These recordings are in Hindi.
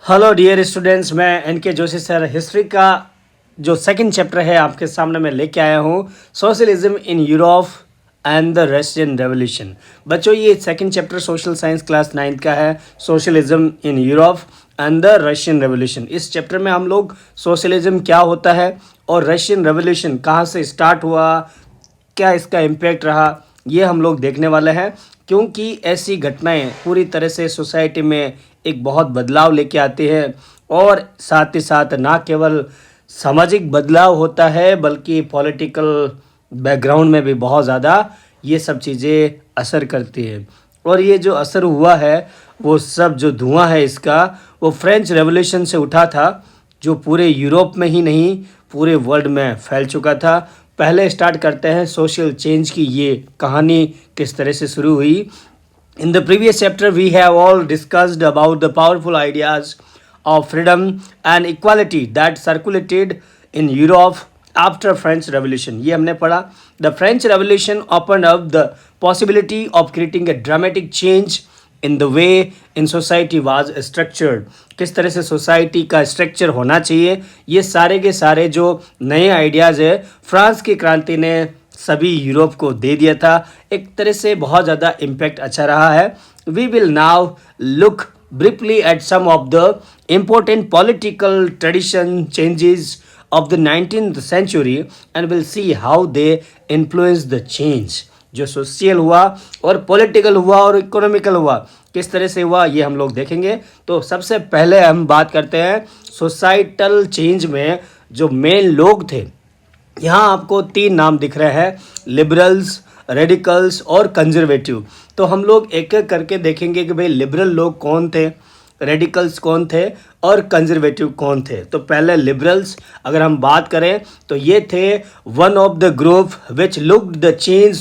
हेलो डियर स्टूडेंट्स, मैं एनके जोशी सर हिस्ट्री का जो सेकंड चैप्टर है आपके सामने मैं लेके आया हूँ, socialism in Europe and the Russian revolution. बच्चों, ये second chapter social science class 9th का है, socialism in Europe and the Russian revolution. इस चैप्टर में हम लोग सोशलिज्म क्या होता है और रशियन रेवोल्यूशन कहाँ से स्टार्ट हुआ, क्या इसका इम्पैक्ट रहा, ये हम लोग देखने वाले हैं। क्योंकि ऐसी घटनाएं पूरी तरह से सोसाइटी में एक बहुत बदलाव लेके आती है और साथ ही साथ ना केवल सामाजिक बदलाव होता है बल्कि पॉलिटिकल बैकग्राउंड में भी बहुत ज़्यादा ये सब चीज़ें असर करती है। और ये जो असर हुआ है वो सब जो धुआं है इसका वो फ्रेंच रेवोल्यूशन से उठा था, जो पूरे यूरोप में ही नहीं पूरे वर्ल्ड में फैल चुका था। पहले स्टार्ट करते हैं सोशल चेंज की ये कहानी किस तरह से शुरू हुई। In the previous chapter, we have all discussed about the powerful ideas of freedom and equality that circulated in Europe after French Revolution. ये हमने पढ़ा। The French Revolution opened up the possibility of creating a dramatic change in the way in society was structured. किस तरह से सोसाइटी का स्ट्रक्चर होना चाहिए, ये सारे के सारे जो नए आइडियाज़ है फ्रांस की क्रांति ने सभी यूरोप को दे दिया था। एक तरह से बहुत ज़्यादा इम्पैक्ट अच्छा रहा है। We will now look briefly at some of the important political tradition changes of the 19th century and will see how they influence the change. जो सोशल हुआ और पॉलिटिकल हुआ और इकोनॉमिकल हुआ, किस तरह से हुआ ये हम लोग देखेंगे। तो सबसे पहले हम बात करते हैं सोसाइटल चेंज में जो मेन लोग थे। यहाँ आपको 3 नाम दिख रहे हैं, लिबरल्स, रेडिकल्स और कंजर्वेटिव। तो हम लोग एक एक करके देखेंगे कि भाई लिबरल लोग कौन थे, रेडिकल्स कौन थे और कंजर्वेटिव कौन थे। तो पहले लिबरल्स अगर हम बात करें तो ये थे one of the group which looked the change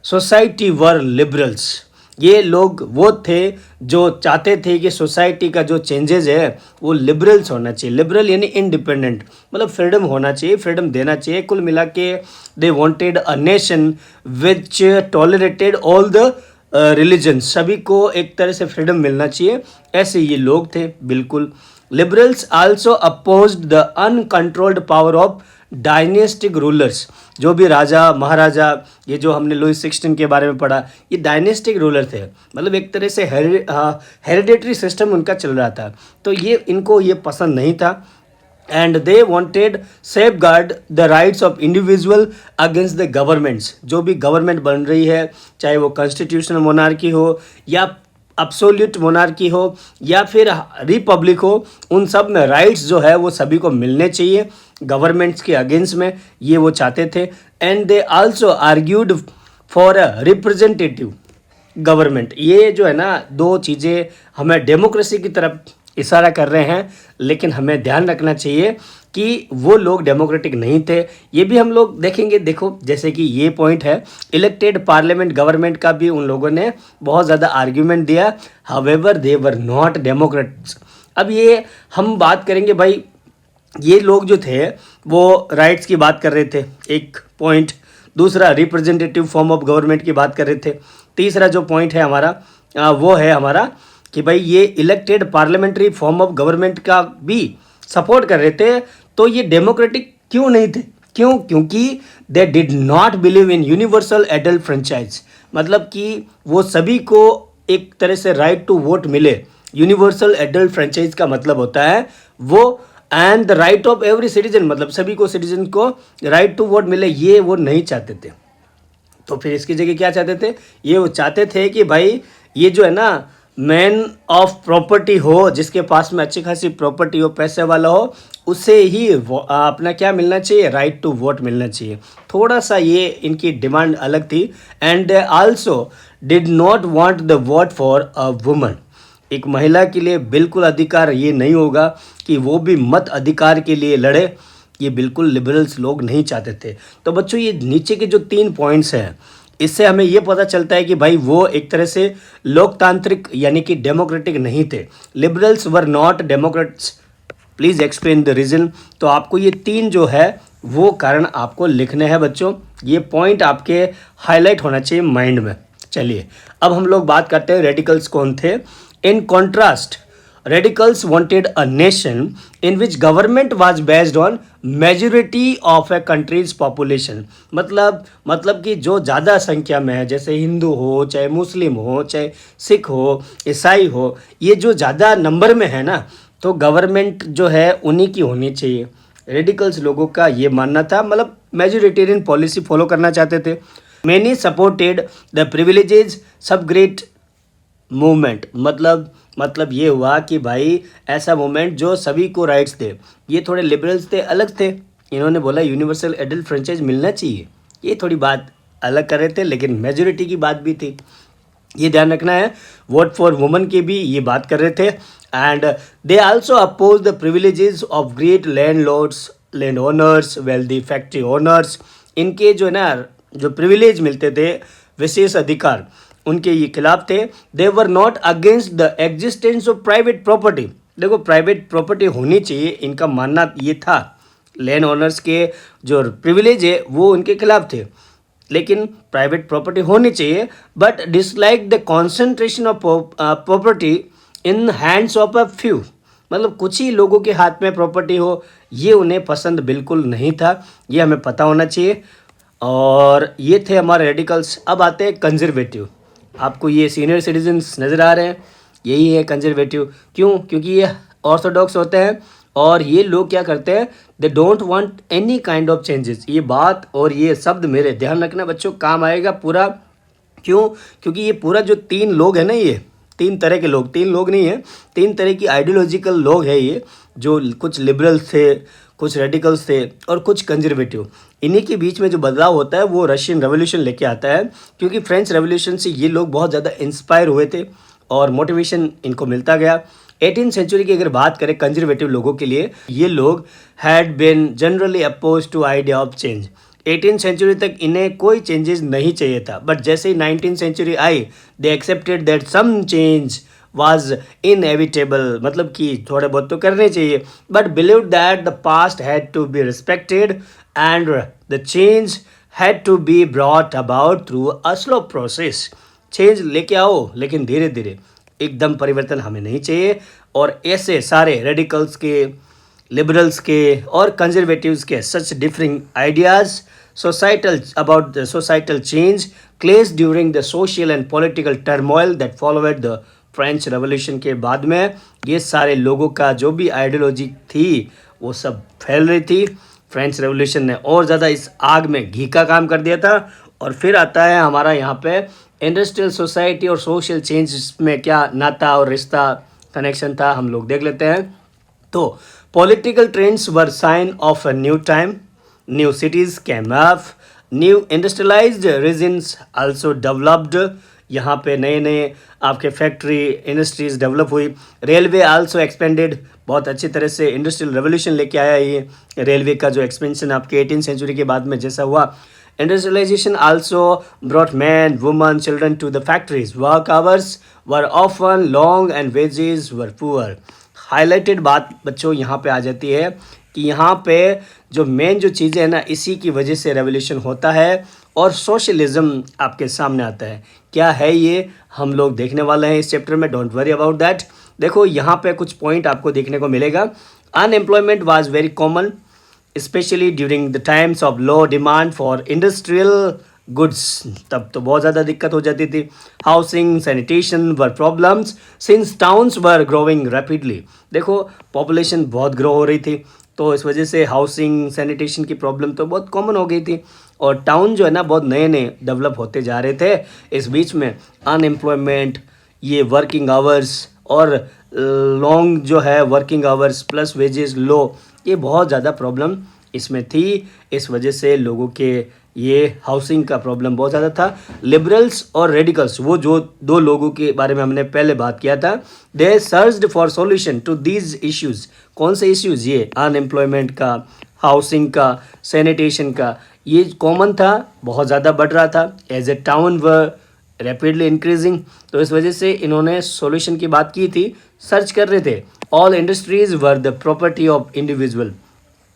society were liberals. ये लोग वो थे जो चाहते थे कि सोसाइटी का जो चेंजेस है वो लिबरल्स होना चाहिए। लिबरल यानी इंडिपेंडेंट, मतलब फ्रीडम होना चाहिए, फ्रीडम देना चाहिए। कुल मिला के they wanted a nation which tolerated all the religion. सभी को एक तरह से फ्रीडम मिलना चाहिए, ऐसे ये लोग थे बिल्कुल। Liberals also opposed the uncontrolled power of dynastic rulers. जो भी राजा महाराजा, ये जो हमने लुई 16 के बारे में पढ़ा, ये डायनेस्टिक रूलर थे, मतलब एक तरह से हेरिडेटरी सिस्टम उनका चल रहा था। तो ये इनको ये पसंद नहीं था and they wanted safe guard the rights of individual against the governments. जो भी गवर्नमेंट बन रही है, चाहे वो कॉन्स्टिट्यूशनल मोनार्की हो या एब्सोल्यूट मोनार्की हो या फिर रिपब्लिक हो, उन सब में राइट्स जो है वो सभी को मिलने चाहिए गवर्नमेंट्स के अगेंस्ट में, ये वो चाहते थे। And they also argued for a representative government. ये जो है ना, 2 चीज़ें हमें डेमोक्रेसी की तरफ इशारा कर रहे हैं, लेकिन हमें ध्यान रखना चाहिए कि वो लोग डेमोक्रेटिक नहीं थे। ये भी हम लोग देखेंगे। देखो, जैसे कि ये पॉइंट है, इलेक्टेड पार्लियामेंट गवर्नमेंट का भी उन लोगों ने बहुत ज़्यादा आर्ग्यूमेंट दिया। However they were not Democrats. अब ये हम बात करेंगे भाई, ये लोग जो थे वो राइट्स की बात कर रहे थे, एक पॉइंट। दूसरा, रिप्रेजेंटेटिव फॉर्म ऑफ गवर्नमेंट की बात कर रहे थे। तीसरा जो पॉइंट है हमारा वो है हमारा कि भाई ये elected parliamentary form of government का भी सपोर्ट कर रहे थे। तो ये डेमोक्रेटिक क्यों नहीं थे? क्यों? क्योंकि they did not believe in universal adult franchise. मतलब कि वो सभी को एक तरह से राइट टू वोट मिले। यूनिवर्सल एडल्ट फ्रेंचाइज का मतलब होता है वो and the right of every citizen, मतलब सभी को, सिटीजन को राइट टू वोट मिले, ये वो नहीं चाहते थे। तो फिर इसकी जगह क्या चाहते थे? ये वो चाहते थे कि भाई ये जो है ना, मैन ऑफ प्रॉपर्टी हो, जिसके पास में अच्छी खासी प्रॉपर्टी हो, पैसे वाला हो, उसे ही अपना क्या मिलना चाहिए? राइट टू वोट मिलना चाहिए। थोड़ा सा ये इनकी डिमांड अलग थी। And also did not want the vote for a woman. एक महिला के लिए बिल्कुल अधिकार ये नहीं होगा कि वो भी मत अधिकार के लिए लड़े, ये बिल्कुल लिबरल्स लोग नहीं चाहते थे। तो बच्चों, ये नीचे के जो 3 पॉइंट्स हैं, इससे हमें ये पता चलता है कि भाई वो एक तरह से लोकतांत्रिक यानी कि डेमोक्रेटिक नहीं थे। Liberals were not Democrats. Please explain the reason. तो आपको ये 3 जो है वो कारण आपको लिखने हैं बच्चों। ये पॉइंट आपके हाईलाइट होना चाहिए माइंड में। चलिए अब हम लोग बात करते हैं रेडिकल्स कौन थे। In contrast radicals wanted a nation in which government was based on majority of a country's population. मतलब कि जो ज़्यादा संख्या में है, जैसे हिंदू हो, चाहे मुस्लिम हो, चाहे सिख हो, ईसाई हो, ये जो ज़्यादा नंबर में है ना, तो गवर्नमेंट जो है उन्हीं की होनी चाहिए. रेडिकल्स लोगों का ये मानना था, मतलब मेजोरिटेरियन पॉलिसी फॉलो करना चाहते थे. मैनी सपोर्टेड द प्रिविलेजेज सब ग्रेट मूवमेंट. मतलब ये हुआ कि भाई ऐसा मूवमेंट जो सभी को राइट्स दे. ये थोड़े लिबरल्स थे, अलग थे. इन्होंने बोला यूनिवर्सल एडल्ट फ्रेंचाइज मिलना चाहिए. ये थोड़ी बात अलग कर रहे थे, लेकिन मेजोरिटी की बात भी थी, ये ध्यान रखना है. वोट फॉर वुमन की भी ये बात कर रहे थे. And they also oppose the privileges of great landlords, landowners, wealthy factory owners. इनके जो है ना, जो प्रिविलेज मिलते थे, विशेष अधिकार, उनके ये खिलाफ थे. They were not against the existence of private property. देखो प्राइवेट प्रॉपर्टी होनी चाहिए, इनका मानना ये था. लैंड ओनर्स के जो प्रिविलेज है वो उनके खिलाफ थे, लेकिन प्राइवेट प्रॉपर्टी होनी चाहिए. But dislike the concentration of property in hands of a few. मतलब कुछ ही लोगों के हाथ में प्रॉपर्टी हो, ये उन्हें पसंद बिल्कुल नहीं था. ये हमें पता होना चाहिए. और ये थे हमारे रेडिकल्स. अब आते हैं कंजर्वेटिव. आपको ये सीनियर सिटीजन्स नज़र आ रहे हैं, यही है कंजर्वेटिव. क्यों? क्योंकि ये ऑर्थोडॉक्स होते हैं और ये लोग क्या करते हैं, they don't want any kind of changes. ये बात और ये शब्द मेरे ध्यान रखना बच्चों, काम आएगा पूरा. क्यों? क्योंकि ये पूरा जो तीन लोग हैं ना, ये तीन तरह के लोग, तीन लोग नहीं है, तीन तरह की आइडियोलॉजिकल लोग हैं ये, जो कुछ लिबरल्स थे, कुछ रेडिकल्स थे और कुछ कंजर्वेटिव. इन्हीं के बीच में जो बदलाव होता है वो रशियन रेवोल्यूशन लेके आता है. क्योंकि फ्रेंच रेवोल्यूशन से ये लोग बहुत ज़्यादा इंस्पायर हुए थे और मोटिवेशन इनको मिलता गया. 18th सेंचुरी की अगर बात करें कंजर्वेटिव लोगों के लिए, ये लोग had been generally oppose to idea of change. 18th century तक इन्हें कोई चेंजेस नहीं चाहिए था, बट जैसे ही 19th सेंचुरी आई, they accepted that some change was inevitable. मतलब कि थोड़े बहुत तो करने चाहिए, but believed that the past had to be respected and the change had to be brought about through a slow process. Change लेके आओ, लेकिन धीरे धीरे, एकदम परिवर्तन हमें नहीं चाहिए. और ऐसे सारे रेडिकल्स के, लिबरल्स के और कंजर्वेटिव्स के such differing ideas societal about the societal change clashed during the social and political turmoil that followed the French revolution के बाद में. ये सारे लोगों का जो भी आइडियोलॉजी थी वो सब फैल रही थी. फ्रेंच रेवोल्यूशन ने और ज़्यादा इस आग में घी का काम कर दिया था. और फिर आता है हमारा यहाँ पे इंडस्ट्रियल सोसाइटी और सोशल चेंज में क्या नाता और रिश्ता, कनेक्शन था, हम लोग देख लेते हैं. तो political trends were sign of a new time. New cities came up, new industrialized regions also developed. यहाँ पे नए नए आपके फैक्ट्री इंडस्ट्रीज डेवलप हुई. Railway also expanded. बहुत अच्छी तरह से इंडस्ट्रियल रेवोल्यूशन लेके आया ये रेलवे का जो एक्सपेंशन आपके 18th सेंचुरी के बाद में जैसा हुआ. Industrialisation also brought man, women, children to the factories. Work hours were often long and wages were poor. Highlighted बात बच्चों यहाँ पे आ जाती है कि यहाँ पे जो मेन जो चीज़ें हैं ना, इसी की वजह से रेवोल्यूशन होता है और सोशलिज्म आपके सामने आता है. क्या है ये, हम लोग देखने वाले हैं इस चैप्टर में. Don't worry about that. देखो यहाँ पे कुछ पॉइंट आपको देखने को मिलेगा. Unemployment was very common specially during the times of low demand for industrial goods. तब तो बहुत ज़्यादा दिक्कत हो जाती थी. Housing, sanitation were problems since towns were growing rapidly. देखो पॉपुलेशन बहुत ग्रो हो रही थी, तो इस वजह से हाउसिंग, सैनिटेशन की प्रॉब्लम तो बहुत कॉमन हो गई थी. और टाउन जो है ना बहुत नए नए डेवलप होते जा रहे थे. इस बीच में अनएम्प्लॉयमेंट, ये वर्किंग आवर्स और लॉन्ग जो है वर्किंग आवर्स प्लस वेजेस लो, ये बहुत ज़्यादा प्रॉब्लम इसमें थी. इस वजह से लोगों के ये हाउसिंग का प्रॉब्लम बहुत ज़्यादा था. लिबरल्स और रेडिकल्स, वो जो दो लोगों के बारे में हमने पहले बात किया था, they searched for solution to these issues. कौन से इश्यूज़? ये अनएम्प्लॉयमेंट का, हाउसिंग का, सैनिटेशन का. ये कॉमन था, बहुत ज़्यादा बढ़ रहा था. As a town were rapidly increasing. तो इस वजह से इन्होंने सॉल्यूशन की बात की थी, सर्च कर रहे थे. All industries were the property of individual.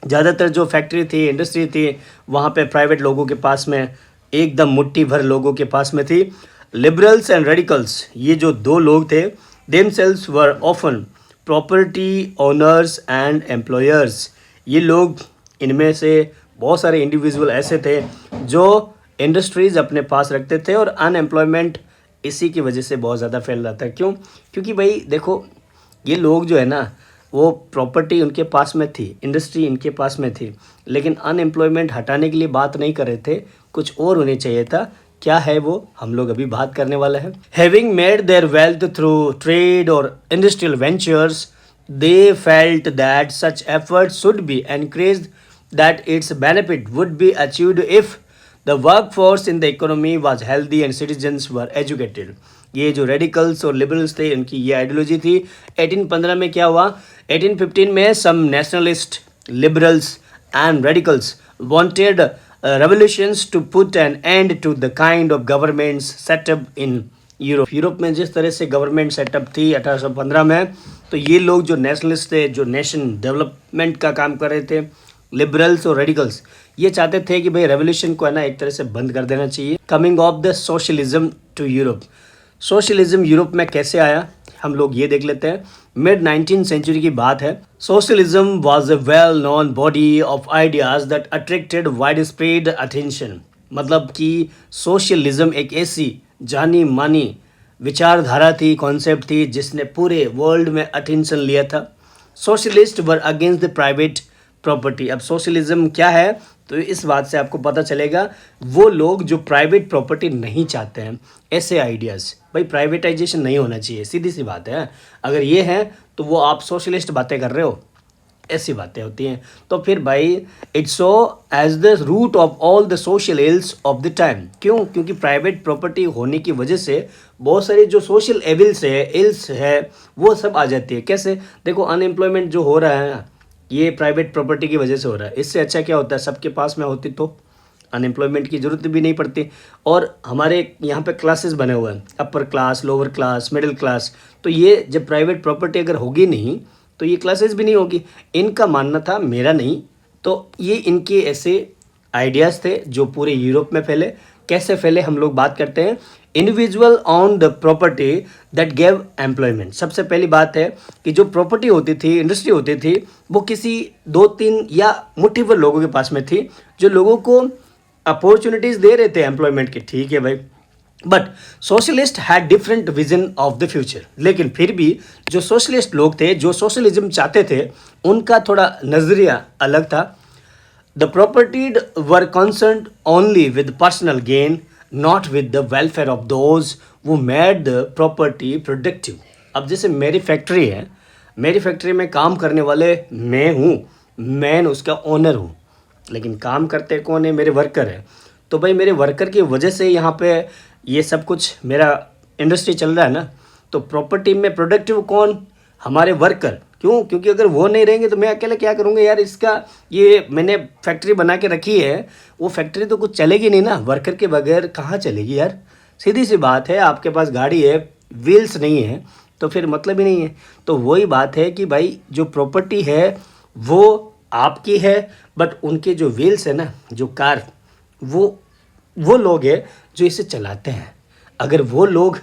ज़्यादातर जो फैक्ट्री थी, इंडस्ट्री थी, वहाँ पे प्राइवेट लोगों के पास में, एकदम मुट्ठी भर लोगों के पास में थी. लिबरल्स एंड रेडिकल्स, ये जो दो लोग थे, themselves were often property owners and employers, ये लोग, इनमें से बहुत सारे इंडिविजुअल ऐसे थे जो इंडस्ट्रीज़ अपने पास रखते थे और अनएम्प्लॉयमेंट इसी की वजह से बहुत ज़्यादा फैल रहा था। क्यों? क्योंकि भाई देखो, ये लोग जो है ना, वो प्रॉपर्टी उनके पास में थी, इंडस्ट्री इनके पास में थी, लेकिन अनएम्प्लॉयमेंट हटाने के लिए बात नहीं कर रहे थे, कुछ और होने चाहिए था। क्या है वो, हम लोग अभी बात करने वाला है। Having made their wealth through trade और industrial ventures, they felt that such effort should be encouraged, that its benefit would be achieved if the workforce in the economy was healthy and citizens were educated. ये जो रेडिकल्स और लिबरल्स थे, इनकी ये आइडियोलॉजी थी। 1815 में क्या हुआ? 1815 में some nationalist, liberals and radicals wanted revolutions to put an end to the kind of governments set up in Europe. Europe में जिस तरह से गवर्नमेंट सेटअप थी 1815 में, तो ये लोग जो नेशनलिस्ट थे, जो नेशन डेवलपमेंट का काम कर रहे थे, लिबरल्स और रेडिकल्स, ये चाहते थे कि भाई रेवोल्यूशन को है ना एक तरह से बंद कर देना चाहिए। Coming of the socialism to Europe, socialism Europe में कैसे आया, हम लोग ये देख लेते हैं। मिड 19th सेंचुरी की बात है। Socialism was a well known body of ideas that attracted wide spread attention. मतलब कि सोशलिज्म एक ऐसी जानी मानी विचारधारा थी, कॉन्सेप्ट थी, जिसने पूरे वर्ल्ड में अटेंशन लिया था। Socialist were against the private property. अब सोशलिज्म क्या है, तो इस बात से आपको पता चलेगा, वो लोग जो प्राइवेट प्रॉपर्टी नहीं चाहते हैं, ऐसे आइडियाज़। भाई प्राइवेटाइजेशन नहीं होना चाहिए, सीधी सी बात है। अगर ये है तो वो आप सोशलिस्ट बातें कर रहे हो, ऐसी बातें होती हैं। तो फिर भाई it's so as the root of all the social ills of the time. क्यों? क्योंकि प्राइवेट प्रॉपर्टी होने की वजह से बहुत सारी जो सोशल एविल्स है, इल्स है, वो सब आ जाती है। कैसे? देखो, अनएम्प्लॉयमेंट जो हो रहा है ना, ये प्राइवेट प्रॉपर्टी की वजह से हो रहा है। इससे अच्छा क्या होता है, सबके पास में होती तो अनएम्प्लॉयमेंट की ज़रूरत भी नहीं पड़ती। और हमारे यहाँ पे क्लासेस बने हुए हैं, upper class, lower class, middle class. तो ये जब प्राइवेट प्रॉपर्टी अगर होगी नहीं तो ये क्लासेस भी नहीं होगी। इनका मानना था, मेरा नहीं। तो ये इनके ऐसे आइडियाज़ थे जो पूरे यूरोप में फैले। कैसे फैले, हम लोग बात करते हैं। Individual on the property that gave employment. सबसे पहली बात है कि जो प्रॉपर्टी होती थी, इंडस्ट्री होती थी, वो किसी 2-3 या मुट्ठी भर लोगों के पास में थी, जो लोगों को अपॉर्चुनिटीज़ दे रहे थे एम्प्लॉयमेंट के। ठीक है भाई, but socialist had different vision of the future. लेकिन फिर भी जो सोशलिस्ट लोग थे, जो सोशलिज्म चाहते थे, उनका थोड़ा नज़रिया अलग था। The propertied were concerned only with personal gain, not with the welfare of those वो मेड द प्रॉपर्टी प्रोडक्टिव। अब जैसे मेरी फैक्ट्री है, मेरी फैक्ट्री में काम करने वाले मैं हूँ, मैं उसका ओनर हूँ, लेकिन काम करते कौन है? मेरे वर्कर है। तो भाई मेरे वर्कर की वजह से यहाँ पे ये सब कुछ मेरा इंडस्ट्री चल रहा है ना। तो प्रॉपर्टी में प्रोडक्टिव कौन? हमारे वर्कर। क्यों? क्योंकि अगर वो नहीं रहेंगे तो मैं अकेले क्या करूँगा यार। इसका ये मैंने फैक्ट्री बना के रखी है, वो फैक्ट्री तो कुछ चलेगी नहीं ना, वर्कर के बगैर कहाँ चलेगी यार। सीधी सी बात है, आपके पास गाड़ी है, व्हील्स नहीं है, तो फिर मतलब ही नहीं है। तो वही बात है कि भाई जो प्रॉपर्टी है वो आपकी है, बट उनके जो व्हील्स है ना, जो कार, वो लोग हैं जो इसे चलाते हैं। अगर वो लोग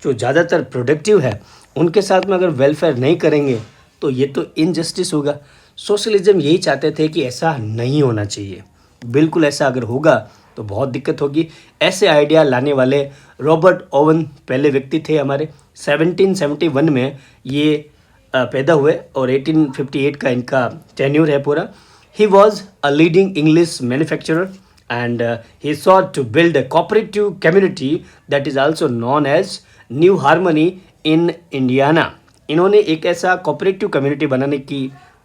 जो ज़्यादातर प्रोडक्टिव है, उनके साथ में अगर वेलफेयर नहीं करेंगे तो ये तो इनजस्टिस होगा। सोशलिज्म यही चाहते थे कि ऐसा नहीं होना चाहिए। बिल्कुल ऐसा अगर होगा तो बहुत दिक्कत होगी। ऐसे आइडिया लाने वाले रॉबर्ट ओवन पहले व्यक्ति थे हमारे। 1771 में ये पैदा हुए और 1858 का इनका टेन्योर है पूरा। He was a leading English manufacturer and he sought to build a cooperative community that is also known as New Harmony in Indiana। इन्होंने एक ऐसा कोऑपरेटिव कम्युनिटी बनाने की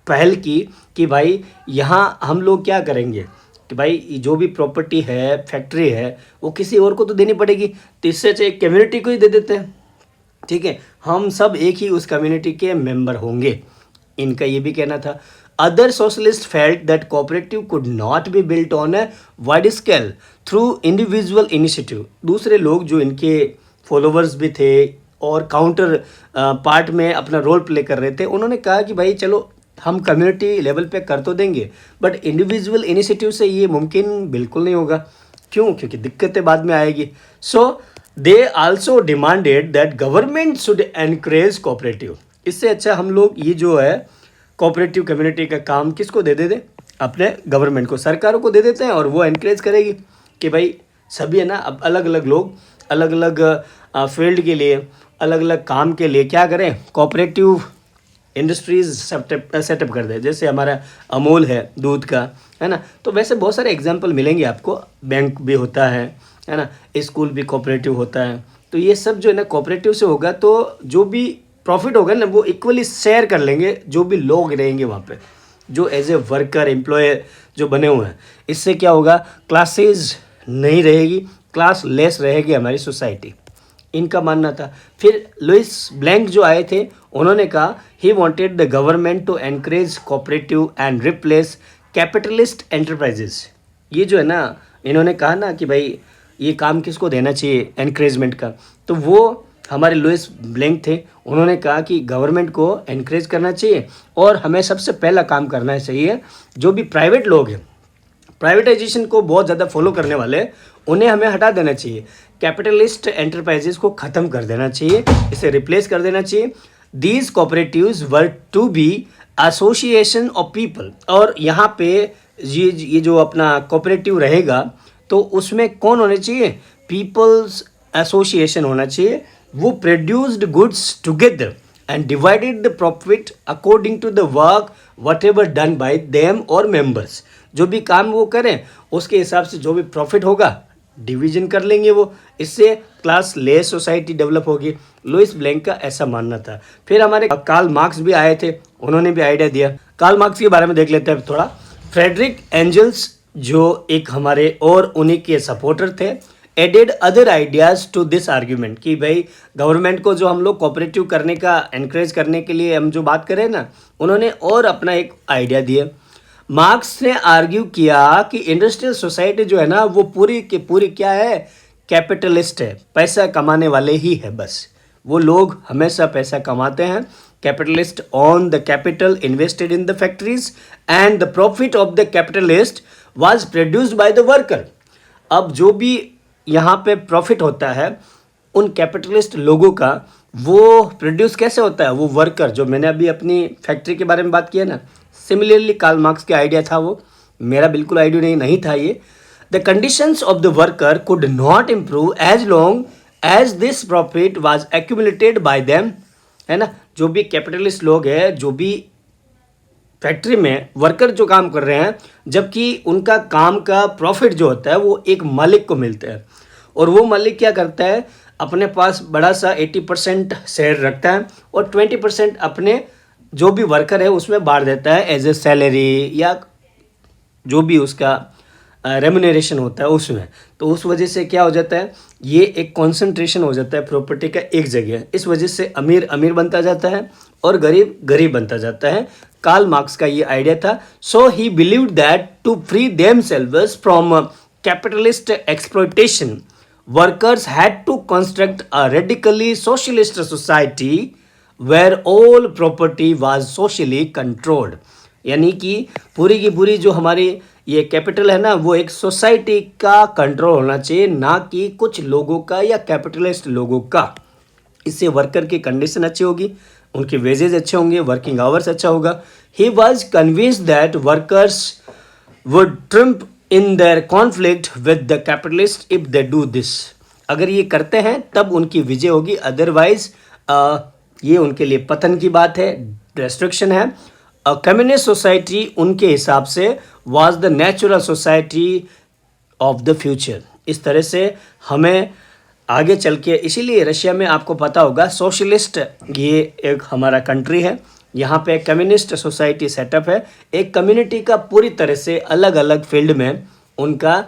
पहल की कि भाई यहाँ हम लोग क्या करेंगे कि भाई जो भी प्रॉपर्टी है, फैक्ट्री है, वो किसी और को तो देनी पड़ेगी, तो इससे अच्छा एक कम्युनिटी को ही दे देते हैं। ठीक है, हम सब एक ही उस कम्युनिटी के मेंबर होंगे, इनका ये भी कहना था। Other socialists felt that cooperative could not be built on a wide scale through individual initiative। दूसरे लोग जो इनके फॉलोवर्स भी थे और काउंटर पार्ट में अपना रोल प्ले कर रहे थे, उन्होंने कहा कि भाई चलो हम कम्युनिटी लेवल पे कर तो देंगे, बट इंडिविजुअल इनिशिएटिव से ये मुमकिन बिल्कुल नहीं होगा। क्यों? क्योंकि दिक्कतें बाद में आएगी। So they also demanded that government should encourage cooperative. इससे अच्छा हम लोग ये जो है कोऑपरेटिव कम्युनिटी का काम किसको दे देते, अपने गवर्नमेंट को, सरकारों को दे देते हैं, और वो एनकरेज करेगी कि भाई सभी है ना, अब अलग अलग लोग अलग अलग फील्ड के लिए, अलग अलग काम के लिए क्या करें, कोऑपरेटिव इंडस्ट्रीज सेटअप कर दे। जैसे हमारा अमूल है दूध का, है ना, तो वैसे बहुत सारे एग्जांपल मिलेंगे आपको। बैंक भी होता है ना, स्कूल भी कोऑपरेटिव होता है। तो ये सब जो है ना कोऑपरेटिव से होगा, तो जो भी प्रॉफिट होगा ना वो इक्वली शेयर कर लेंगे जो भी लोग रहेंगे वहाँ पे, जो एज ए वर्कर एम्प्लॉय जो बने हुए हैं। इससे क्या होगा, क्लासेज नहीं रहेगी, क्लास लेस रहेगी हमारी सोसाइटी, इनका मानना था। फिर लुइस ब्लैंक जो आए थे, उन्होंने कहा he wanted the government to encourage cooperative and replace capitalist enterprises. ये जो है ना, इन्होंने कहा ना कि भाई ये काम किसको देना चाहिए एनकरेजमेंट का, तो वो हमारे लुइस ब्लैंक थे। उन्होंने कहा कि गवर्नमेंट को एनकरेज करना चाहिए और हमें सबसे पहला काम करना चाहिए, जो भी प्राइवेट लोग हैं, प्राइवेटाइजेशन को बहुत ज़्यादा फॉलो करने वाले, उन्हें हमें हटा देना चाहिए। कैपिटलिस्ट एंटरप्राइजेस को ख़त्म कर देना चाहिए, इसे रिप्लेस कर देना चाहिए। These cooperatives were to be association of people. और यहाँ पे ये जो अपना कोऑपरेटिव रहेगा, तो उसमें कौन होने चाहिए, पीपल्स एसोसिएशन होना चाहिए। वो produced goods together and divided the profit according to the work whatever done by them और मेंबर्स। जो भी काम वो करें उसके हिसाब से जो भी प्रॉफिट होगा डिवीजन कर लेंगे वो। इससे क्लास लेस सोसाइटी डेवलप होगी। लुइस ब्लैंक का ऐसा मानना था। फिर हमारे कार्ल मार्क्स भी आए थे, उन्होंने भी आइडिया दिया। कार्ल मार्क्स के बारे में देख लेते हैं थोड़ा। फ्रेडरिक एंजल्स जो एक हमारे और उन्हीं के सपोर्टर थे, added other ideas to this argument कि भाई गवर्नमेंट को जो हम लोग कोऑपरेटिव करने का एनकरेज करने के लिए हम जो बात करें ना, उन्होंने और अपना एक आइडिया दिया। मार्क्स ने आर्ग्यू किया कि इंडस्ट्रियल सोसाइटी जो है ना वो पूरी की पूरी क्या है, कैपिटलिस्ट है, पैसा कमाने वाले ही है बस। वो लोग हमेशा पैसा कमाते हैं। Capitalist on the capital invested in the factories and the profit of the capitalist was produced by the worker. अब जो भी यहाँ पे प्रॉफिट होता है उन कैपिटलिस्ट लोगों का, वो प्रोड्यूस कैसे होता है, वो वर्कर, जो मैंने अभी अपनी फैक्ट्री के बारे में बात किया ना, सिमिलरली कार्ल मार्क्स का आइडिया था वो, मेरा बिल्कुल आइडिया नहीं था ये। The conditions of the worker could not improve as long as this profit was accumulated by them, है ना। जो भी कैपिटलिस्ट लोग हैं, जो भी फैक्ट्री में वर्कर जो काम कर रहे हैं, जबकि उनका काम का प्रॉफिट जो होता है वो एक मालिक को मिलता है, और वो मालिक क्या करता है, अपने पास बड़ा सा 80% शेयर रखता है और 20% अपने जो भी वर्कर है उसमें बांट देता है एज ए सैलरी या जो भी उसका रेम्यूनरेशन होता है उसमें। तो उस वजह से क्या हो जाता है, ये एक कॉन्सेंट्रेशन हो जाता है प्रॉपर्टी का एक जगह। इस वजह से अमीर अमीर बनता जाता है और गरीब गरीब बनता जाता है। कार्ल मार्क्स का ये आइडिया था। So he believed that to free themselves from capitalist exploitation workers had to construct a radically socialist society where all property was socially controlled. यानी कि पूरी की पूरी जो हमारी ये कैपिटल है ना, वो एक सोसाइटी का कंट्रोल होना चाहिए, ना कि कुछ लोगों का या कैपिटलिस्ट लोगों का। इससे वर्कर की कंडीशन अच्छी होगी, उनके वेजेस अच्छे होंगे, वर्किंग आवर्स अच्छा होगा। He was convinced that workers would triumph in their conflict with the capitalist if they do this. अगर ये करते हैं तब उनकी विजय होगी, अदरवाइज ये उनके लिए पतन की बात है, डिस्ट्रक्शन है। कम्युनिस्ट सोसाइटी उनके हिसाब से was the natural society of the future. इस तरह से हमें आगे चल के, इसीलिए रशिया में आपको पता होगा सोशलिस्ट ये एक हमारा कंट्री है, यहाँ पे कम्युनिस्ट सोसाइटी सेटअप है। एक कम्युनिटी का पूरी तरह से अलग अलग फील्ड में उनका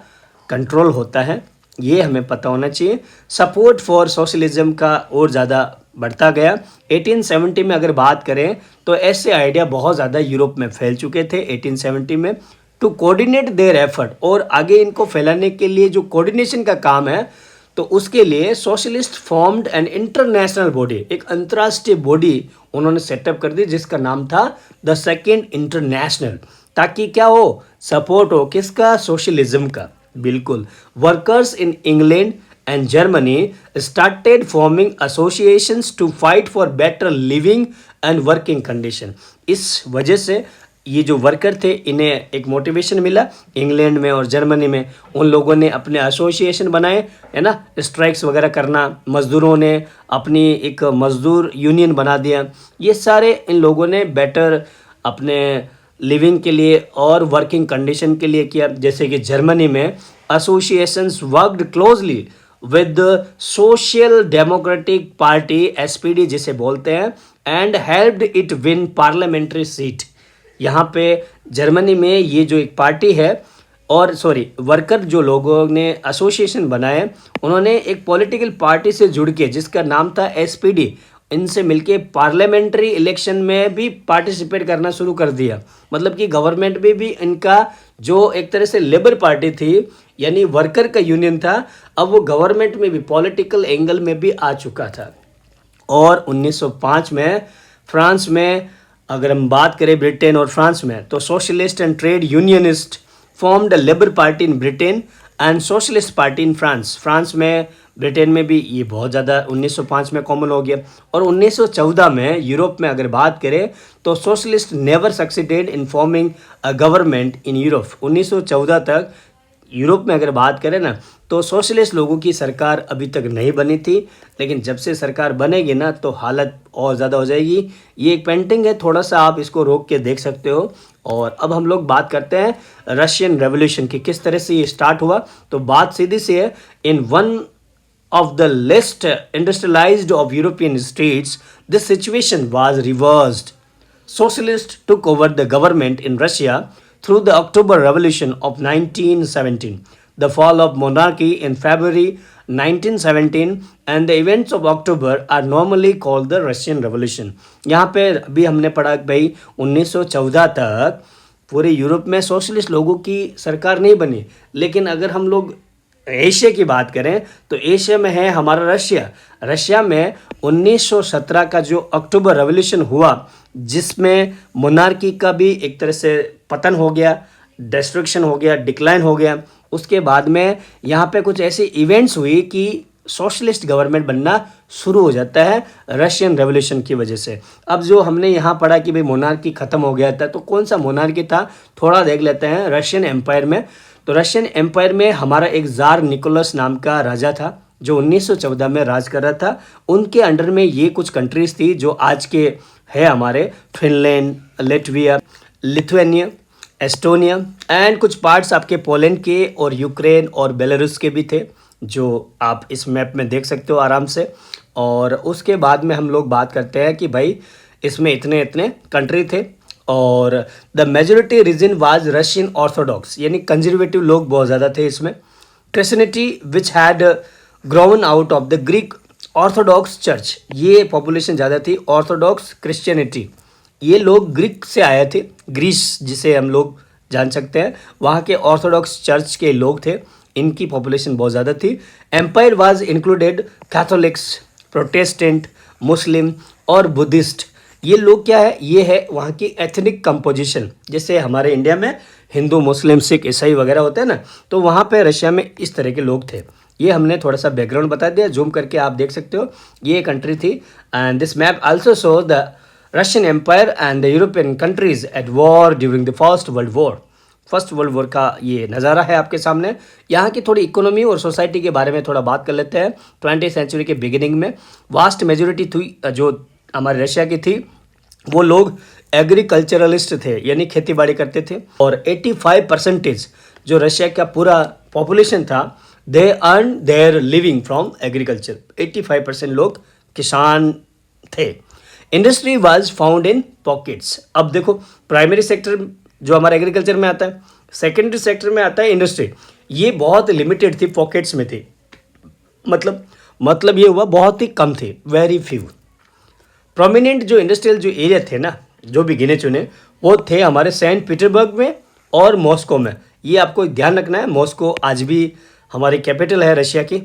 कंट्रोल होता है, ये हमें पता होना चाहिए। सपोर्ट फॉर सोशलिज्म का और ज़्यादा बढ़ता गया। 1870 में अगर बात करें तो ऐसे आइडिया बहुत ज़्यादा यूरोप में फैल चुके थे 1870 में। टू कोऑर्डिनेट देयर एफर्ट, और आगे इनको फैलाने के लिए जो कोऑर्डिनेशन का काम है, तो उसके लिए socialist formed an international body, एक अंतर्राष्ट्रीय बॉडी उन्होंने सेटअप कर दी जिसका नाम था द सेकेंड इंटरनेशनल, ताकि क्या हो, सपोर्ट हो किसका, सोशलिज्म का। बिल्कुल। Workers in England and Germany started forming associations to fight for better living and working condition. इस वजह से ये जो वर्कर थे इन्हें एक मोटिवेशन मिला, इंग्लैंड में और जर्मनी में उन लोगों ने अपने एसोसिएशन बनाए, है ना, स्ट्राइक्स वगैरह करना, मज़दूरों ने अपनी एक मज़दूर यूनियन बना दिया। ये सारे इन लोगों ने बेटर अपने लिविंग के लिए और वर्किंग कंडीशन के लिए किया। जैसे कि जर्मनी में associations worked closely with social democratic party SPD जिसे बोलते हैं, and helped it win parliamentary seat. यहाँ पे जर्मनी में ये जो एक पार्टी है और वर्कर जो लोगों ने एसोसिएशन बनाए, उन्होंने एक पॉलिटिकल पार्टी से जुड़ के जिसका नाम था SPD, इनसे मिलके पार्लियामेंट्री इलेक्शन में भी पार्टिसिपेट करना शुरू कर दिया। मतलब कि गवर्नमेंट में भी इनका जो एक तरह से लेबर पार्टी थी यानी वर्कर का यूनियन था, अब वो गवर्नमेंट में भी पॉलिटिकल एंगल में भी आ चुका था। और 1905 में फ्रांस में, अगर हम बात करें ब्रिटेन और फ्रांस में, तो socialist and trade unionist formed a labour party in Britain and socialist party in France. France में, ब्रिटेन में भी ये बहुत ज़्यादा 1905 में कॉमन हो गया। और 1914 में यूरोप में अगर बात करें तो socialist never succeeded in forming a government in Europe. 1914 तक यूरोप में अगर बात करें ना तो सोशलिस्ट लोगों की सरकार अभी तक नहीं बनी थी, लेकिन जब से सरकार बनेगी ना तो हालत और ज़्यादा हो जाएगी। ये एक पेंटिंग है, थोड़ा सा आप इसको रोक के देख सकते हो। और अब हम लोग बात करते हैं रशियन रेवोल्यूशन की, किस तरह से ये स्टार्ट हुआ। तो बात सीधी सी है, in one of the least industrialized of European states, this situation was reversed. Socialists took over the government in Russia through the October Revolution of 1917, the fall of monarchy in February 1917, and the events of October are normally called the Russian Revolution. यहाँ पे अभी हमने पढ़ा कि भाई 1914 तक पूरे यूरोप में सोशलिस्ट लोगों की सरकार नहीं बनी, लेकिन अगर हम लोग एशिया की बात करें तो एशिया में है हमारा रशिया। रशिया में 1917 का जो अक्टूबर रेवोल्यूशन हुआ, जिसमें मोनार्की का भी एक तरह से पतन हो गया, डिस्ट्रक्शन हो गया, डिक्लाइन हो गया। उसके बाद में यहाँ पे कुछ ऐसे इवेंट्स हुई कि सोशलिस्ट गवर्नमेंट बनना शुरू हो जाता है रशियन रेवोल्यूशन की वजह से। अब जो हमने यहाँ पढ़ा कि भाई मोनार्की ख़त्म हो गया था, तो कौन सा मोनार्की था थोड़ा देख लेते हैं। रशियन एम्पायर में, तो रशियन एम्पायर में हमारा एक ज़ार निकोलस नाम का राजा था जो 1914 में राज कर रहा था। उनके अंडर में ये कुछ कंट्रीज़ थी जो आज के है हमारे Finland, Latvia, Lithuania, Estonia and कुछ पार्ट्स आपके पोलैंड के और यूक्रेन और बेलारूस के भी थे, जो आप इस मैप में देख सकते हो आराम से। और उसके बाद में हम लोग बात करते हैं कि भाई इसमें इतने इतने कंट्री थे और the majority religion was Russian Orthodox, यानी कंजर्वेटिव लोग बहुत ज़्यादा थे इसमें। Christianity which had grown out of the Greek Orthodox church, ये पॉपुलेशन ज़्यादा थी। ऑर्थोडॉक्स क्रिश्चियनिटी, ये लोग ग्रीक से आए थे, ग्रीस जिसे हम लोग जान सकते हैं, वहाँ के ऑर्थोडॉक्स चर्च के लोग थे, इनकी पॉपुलेशन बहुत ज़्यादा थी। Empire was included Catholics, Protestant, Muslim और बुद्धिस्ट। ये लोग क्या है, ये है वहाँ की एथनिक कंपोजिशन। जैसे हमारे इंडिया में हिंदू, मुस्लिम, सिख, ईसाई वगैरह होते हैं ना, तो वहाँ पे रशिया में इस तरह के लोग थे। ये हमने थोड़ा सा बैकग्राउंड बता दिया, जूम करके आप देख सकते हो। ये कंट्री थी and this map also show the Russian empire and the European countries at war during the first world war. First world war का ये नज़ारा है आपके सामने। यहाँ की थोड़ी इकोनॉमी और सोसाइटी के बारे में थोड़ा बात कर लेते हैं। 20वीं सेंचुरी के बिगिनिंग में वास्ट मेजोरिटी थी जो हमारे रशिया की थी, वो लोग एग्रीकल्चरलिस्ट थे, यानी खेती बाड़ी करते थे। और 85% जो रशिया का पूरा पॉपुलेशन था, they earn their living from agriculture. 85% लोग किसान थे। Industry was found in pockets. अब देखो, प्राइमरी सेक्टर जो हमारा एग्रीकल्चर में आता है, सेकेंडरी सेक्टर में आता है इंडस्ट्री, ये बहुत लिमिटेड थी, पॉकेट्स में थी। मतलब ये हुआ बहुत ही कम थे, वेरी फ्यू। प्रोमिनेंट जो इंडस्ट्रियल जो एरिया थे ना, जो भी गिने चुने, वो थे हमारे सेंट पीटर्सबर्ग में और मॉस्को में। ये आपको ध्यान रखना है, मॉस्को आज भी हमारी कैपिटल है रशिया की,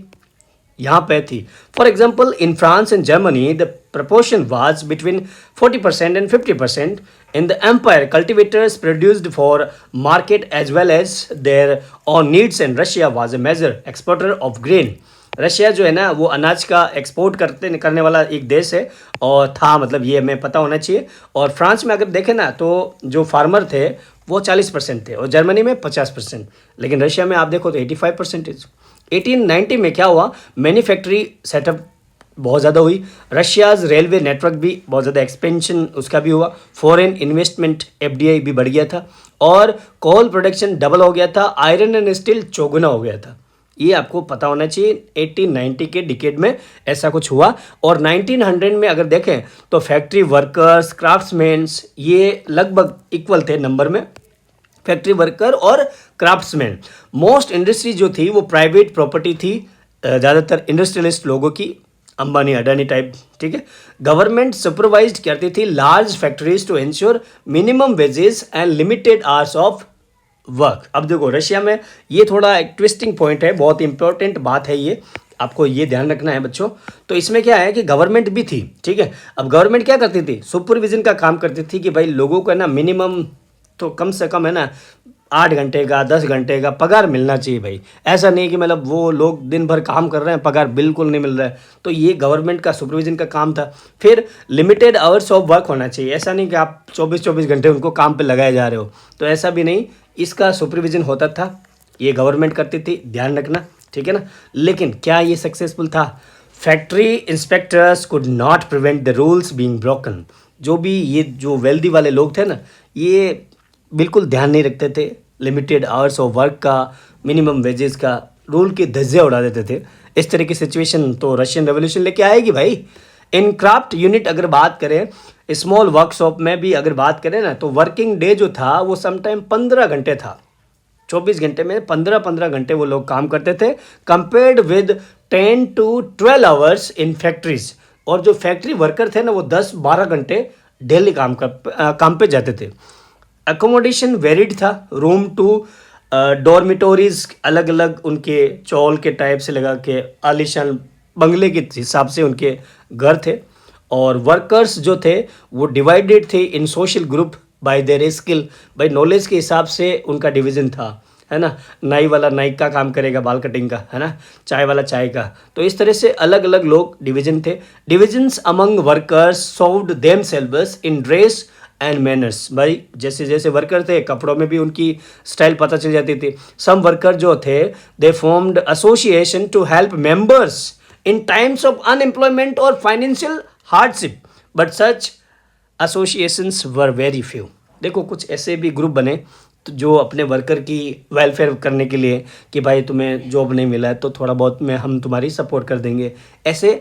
यहाँ पे थी। For example in France and Germany the proportion was between 40% and 50%। In the empire cultivators produced for market as well as their own needs, and Russia was a major exporter of grain. Russia जो है ना वो अनाज का एक्सपोर्ट करने वाला एक देश है और था, मतलब ये हमें पता होना चाहिए। और फ्रांस में अगर देखें ना तो जो फार्मर थे वो 40% थे और जर्मनी में 50%, लेकिन रशिया में आप देखो तो 85%। 1890 में क्या हुआ, मैन्युफैक्चरी सेटअप बहुत ज़्यादा हुई, रशियाज रेलवे नेटवर्क भी बहुत ज़्यादा एक्सपेंशन उसका भी हुआ, फॉरेन इन्वेस्टमेंट एफडीआई भी बढ़ गया था और कोल प्रोडक्शन डबल हो गया था, आयरन एंड स्टील चौगुना हो गया था। ये आपको पता होना चाहिए। 1890 के डिकेड में ऐसा कुछ हुआ। और 1900 में अगर देखें तो फैक्ट्री वर्कर्स, क्राफ्ट्समैन्स ये लगभग इक्वल थे नंबर में, फैक्ट्री वर्कर और क्राफ्ट्समैन। मोस्ट इंडस्ट्री जो थी वो प्राइवेट प्रॉपर्टी थी, ज़्यादातर इंडस्ट्रियलिस्ट लोगों की, अंबानी अडानी टाइप, ठीक है। गवर्नमेंट सुपरवाइज करती थी large factories to ensure minimum wages and limited hours of work. अब देखो रशिया में ये थोड़ा एक ट्विस्टिंग पॉइंट है, बहुत इंपॉर्टेंट बात है ये, आपको ये ध्यान रखना है बच्चों। तो इसमें क्या है कि गवर्नमेंट भी थी, ठीक है। अब गवर्नमेंट क्या करती थी, सुपरविजन का काम करती थी कि भाई लोगों को है ना मिनिमम तो कम से कम है ना 8 घंटे का 10 घंटे का पगार मिलना चाहिए भाई। ऐसा नहीं कि मतलब वो लोग दिन भर काम कर रहे हैं पगार बिल्कुल नहीं मिल रहा है, तो ये गवर्नमेंट का सुपरविजन का काम था। फिर लिमिटेड आवर्स ऑफ वर्क होना चाहिए, ऐसा नहीं कि आप 24-24 घंटे उनको काम पे लगाए जा रहे हो, तो ऐसा भी नहीं, इसका सुपरविजन होता था, ये गवर्नमेंट करती थी, ध्यान रखना, ठीक है ना। लेकिन क्या ये सक्सेसफुल था? Factory inspectors could not prevent the rules being broken. जो भी ये जो वेल्दी वाले लोग थे ना, ये बिल्कुल ध्यान नहीं रखते थे लिमिटेड आवर्स ऑफ वर्क का, मिनिमम वेजेस का, रूल के धज्जे उड़ा देते थे। इस तरह की सिचुएशन तो रशियन रेवोल्यूशन लेके आएगी भाई। इन क्राफ्ट यूनिट अगर बात करें, स्मॉल वर्कशॉप में भी अगर बात करें ना, तो वर्किंग डे जो था वो समटाइम 15 घंटे था। 24 घंटे में 15-15 घंटे वो लोग काम करते थे, compared with 10 to 12 hours in factories. और जो फैक्ट्री वर्कर थे ना वो 10-12 घंटे डेली काम पे जाते थे। अकोमोडेशन वेरिड था, रूम टू डॉर्मिटोरीज अलग अलग उनके चौल के टाइप से लगा के आलीशान बंगले के हिसाब से उनके घर थे। और वर्कर्स जो थे वो डिवाइडेड थे in social group by their skill, by knowledge के हिसाब से उनका डिवीज़न था, है ना। नाई वाला नाई का काम करेगा, बाल कटिंग का, है ना, चाय वाला चाय का। तो इस तरह से अलग अलग लोग डिवीजन थे। Divisions among workers solved themselves in dress and manners. भाई जैसे जैसे वर्कर थे कपड़ों में भी उनकी स्टाइल पता चल जाती थी। सम वर्कर जो थे they formed association to help members in times of unemployment और financial hardship, but such associations were very few. देखो कुछ ऐसे भी ग्रुप बने तो जो अपने वर्कर की वेलफेयर करने के लिए कि भाई तुम्हें जॉब नहीं मिला है तो थोड़ा बहुत में हम तुम्हारी सपोर्ट कर देंगे, ऐसे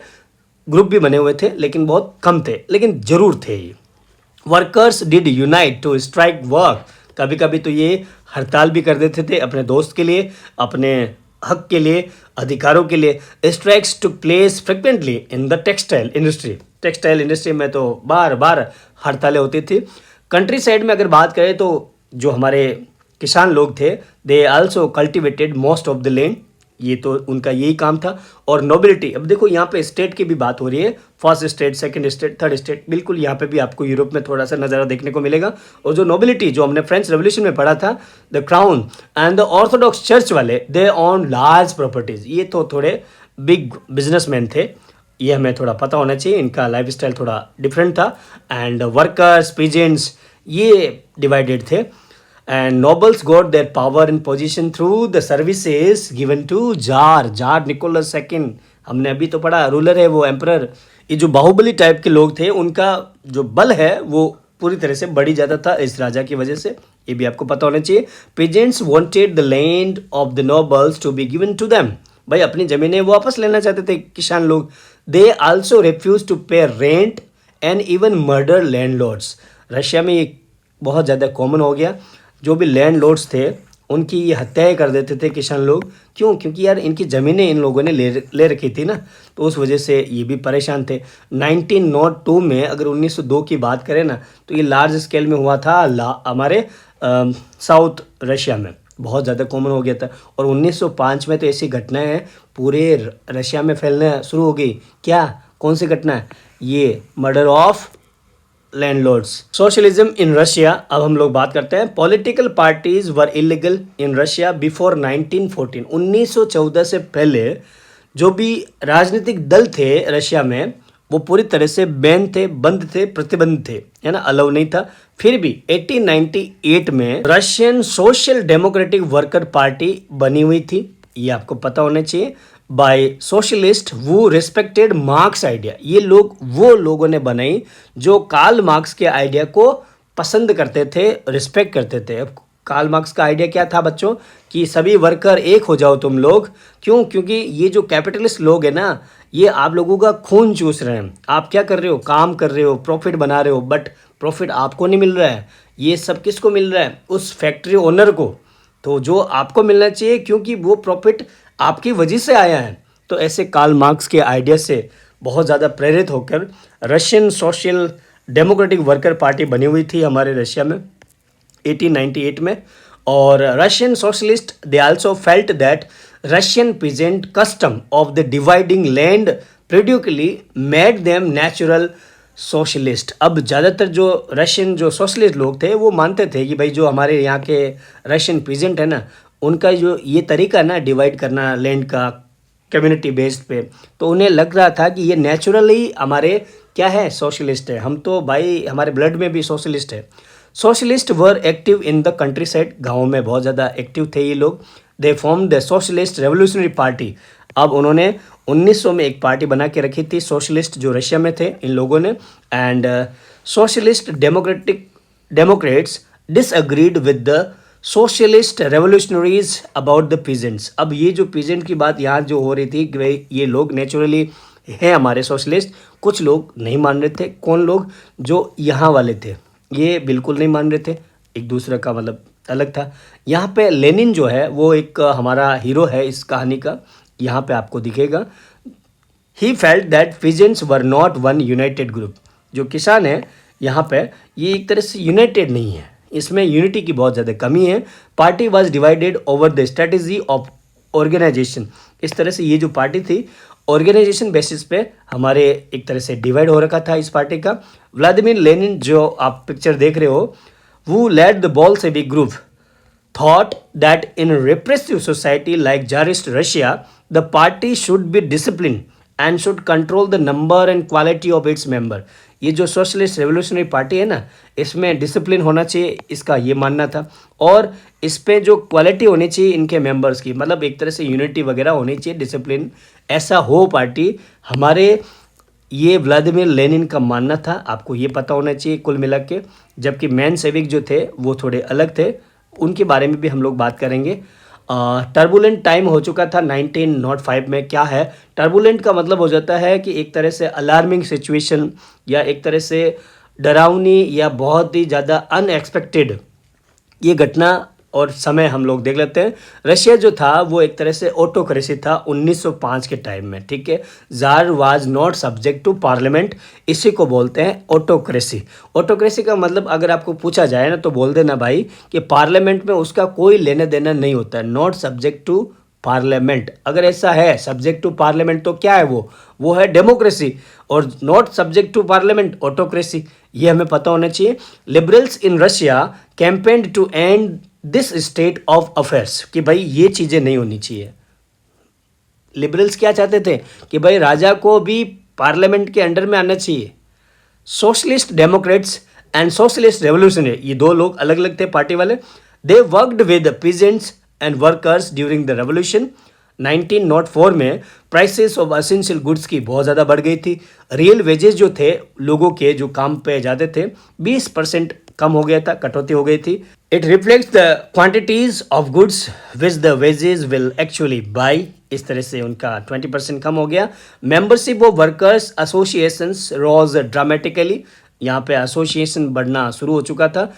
ग्रुप भी बने हुए थे, लेकिन बहुत कम थे, लेकिन ज़रूर थे ये। Workers did unite to strike work. कभी कभी तो ये हड़ताल भी कर देते थे अपने दोस्त के लिए, अपने हक के लिए, अधिकारों के लिए। Strikes took place frequently in the textile industry. Textile industry में तो बार बार हड़तालें होती थी। कंट्री साइड में अगर बात करें तो जो हमारे किसान लोग थे they also cultivated most of the land, ये तो उनका यही काम था। और नोबिलिटी, अब देखो यहाँ पे स्टेट की भी बात हो रही है, first state, second state, third state, बिल्कुल यहाँ पे भी आपको यूरोप में थोड़ा सा नज़ारा देखने को मिलेगा। और जो नोबिलिटी जो हमने फ्रेंच रेवोल्यूशन में पढ़ा था, the crown and the Orthodox church वाले दे ऑन लार्ज प्रॉपर्टीज, ये तो थोड़े बिग बिजनेसमैन थे, ये हमें थोड़ा पता होना चाहिए, इनका लाइफ स्टाइल थोड़ा डिफरेंट था। एंड वर्कर्स, पीजेंट्स ये डिवाइडेड थे। And nobles got their power and position through the services given to tsar Nicholas second, हमने अभी तो पढ़ा, रूलर है वो, एम्परर। ये जो बाहुबली टाइप के लोग थे उनका जो बल है वो पूरी तरह से बढ़ी जाता था इस राजा की वजह से, ये भी आपको पता होना चाहिए। Peasants wanted the land of the nobles to be given to them, भाई अपनी ज़मीनें वापस लेना चाहते थे किसान लोग। They also refuse to pay rent and even murder landlords. Russia में ये बहुत ज़्यादा कॉमन हो गया, जो भी लैंडलॉर्ड्स थे उनकी ये हत्याएं कर देते थे किसान लोग। क्यों? क्योंकि यार इनकी ज़मीनें इन लोगों ने ले रखी थी ना, तो उस वजह से ये भी परेशान थे। 1902 में अगर 1902 की बात करें ना, तो ये लार्ज स्केल में हुआ था हमारे साउथ रशिया में, बहुत ज़्यादा कॉमन हो गया था। और 1905 में तो ऐसी घटनाएं पूरे रशिया में फैलना शुरू हो गई। क्या? कौन सी घटना है? ये murder of landlords. Socialism in Russia, अब हम लोग बात करते हैं। Political parties were illegal in Russia before 1914। 1914 से पहले जो भी राजनीतिक दल थे रशिया में वो पूरी तरह से बैन थे, बंद थे, प्रतिबंध थे, है ना, अलाउ नहीं था। फिर भी 1898 में Russian social democratic worker party बनी हुई थी, ये आपको पता होना चाहिए, बाय सोशलिस्ट वो रिस्पेक्टेड मार्क्स आइडिया। ये लोग वो लोगों ने बनाई जो कार्ल मार्क्स के आइडिया को पसंद करते थे, रिस्पेक्ट करते थे। अब कार्ल मार्क्स का आइडिया क्या था बच्चों, कि सभी वर्कर एक हो जाओ तुम लोग। क्यों? क्योंकि ये जो कैपिटलिस्ट लोग हैं ना, ये आप लोगों का खून चूस रहे हैं। आप क्या कर रहे हो, काम कर रहे हो, प्रॉफिट बना रहे हो, बट प्रॉफिट आपको नहीं मिल रहा है। ये सब किसको मिल रहा है? उस फैक्ट्री ओनर को। तो जो आपको मिलना चाहिए, क्योंकि वो प्रॉफिट आपकी वजह से आया है। तो ऐसे कार्ल मार्क्स के आइडिया से बहुत ज़्यादा प्रेरित होकर Russian social democratic worker party बनी हुई थी हमारे रशिया में 1898 में। और Russian socialist they also felt that Russian peasant custom of the dividing land periodically made them natural socialist. अब ज़्यादातर जो रशियन जो सोशलिस्ट लोग थे वो मानते थे कि भाई जो हमारे यहाँ के रशियन पीजेंट है ना, उनका जो ये तरीका ना डिवाइड करना लैंड का कम्युनिटी बेस्ड पे, तो उन्हें लग रहा था कि ये नेचुरली हमारे क्या है, सोशलिस्ट है। हम तो भाई हमारे ब्लड में भी सोशलिस्ट है। Socialist were active in the country side, गाँव में बहुत ज़्यादा एक्टिव थे ये लोग। They form the socialist revolutionary party. अब उन्होंने 1900 में एक पार्टी बना के रखी थी, सोशलिस्ट जो रशिया में थे इन लोगों ने। And socialist Democrats disagreed with the socialist revolutionaries about the peasants. अब ये जो पीजेंट की बात यहाँ जो हो रही थी कि भाई ये लोग नेचुरली हैं हमारे सोशलिस्ट, कुछ लोग नहीं मान रहे थे। कौन लोग? जो यहाँ वाले थे, ये बिल्कुल नहीं मान रहे थे। एक दूसरे का मतलब अलग था। यहाँ पे लेनिन जो है वो एक हमारा हीरो है इस कहानी का, यहाँ पे आपको दिखेगा। He felt that peasants were not one United group. जो किसान है यहाँ पे, ये एक तरह से यूनाइटेड नहीं है, इसमें यूनिटी की बहुत ज़्यादा कमी है। Party was divided over the strategy of organisation. इस तरह से ये जो पार्टी थी ऑर्गेनाइजेशन बेसिस पे हमारे एक तरह से डिवाइड हो रखा था इस पार्टी का। व्लादिमीर लेनिन जो आप पिक्चर देख रहे हो, वो led the Bolshevik group thought that in repressive society like Tsarist Russia, the party should be disciplined and should control the number and quality of its member. ये जो सोशलिस्ट रेवोल्यूशनरी पार्टी है ना, इसमें डिसिप्लिन होना चाहिए, इसका ये मानना था। और इस पे जो क्वालिटी होनी चाहिए इनके मेंबर्स की, मतलब एक तरह से यूनिटी वगैरह होनी चाहिए, डिसिप्लिन ऐसा हो पार्टी, हमारे ये व्लादिमीर लेनिन का मानना था। आपको ये पता होना चाहिए कुल मिला के। जबकि मैन सेविक जो थे वो थोड़े अलग थे, उनके बारे में भी हम लोग बात करेंगे। टर्बुलेंट टाइम हो चुका था 1905 में। क्या है टर्बुलेंट का मतलब? हो जाता है कि एक तरह से अलार्मिंग सिचुएशन, या एक तरह से डरावनी या बहुत ही ज़्यादा अनएक्सपेक्टेड ये घटना और समय हम लोग देख लेते हैं। रशिया जो था वो एक तरह से ऑटोक्रेसी था 1905 के टाइम में, ठीक है। Tsar was not subject to parliament, इसी को बोलते हैं ऑटोक्रेसी। ऑटोक्रेसी का मतलब अगर आपको पूछा जाए ना तो बोल देना भाई कि पार्लियामेंट में उसका कोई लेना देना नहीं होता है, नॉट सब्जेक्ट टू पार्लियामेंट। अगर ऐसा है सब्जेक्ट टू पार्लियामेंट तो क्या है वो है डेमोक्रेसी, और not subject to parliament autocracy, ये हमें पता होना चाहिए। Liberals in Russia campaigned to end this state of affairs, कि भाई ये चीज़ें नहीं होनी चाहिए। लिबरल्स क्या चाहते थे कि भाई राजा को भी पार्लियामेंट के अंडर में आना चाहिए। Socialist Democrats and socialist revolutionary, ये दो लोग अलग अलग थे पार्टी वाले। They worked with peasants and workers during the revolution. 1904 में प्राइसेस ऑफ एसेंशियल गुड्स की बहुत ज़्यादा बढ़ गई थी। रियल वेजेस जो थे लोगों के जो काम पे जाते थे 20% कम हो गया था, कटौती हो गई थी। It reflects the quantities of goods which the wages will actually buy, इस तरह से उनका 20% कम हो गया। Membership of workers associations rose dramatically, यहाँ पे एसोसिएशन बढ़ना शुरू हो चुका था।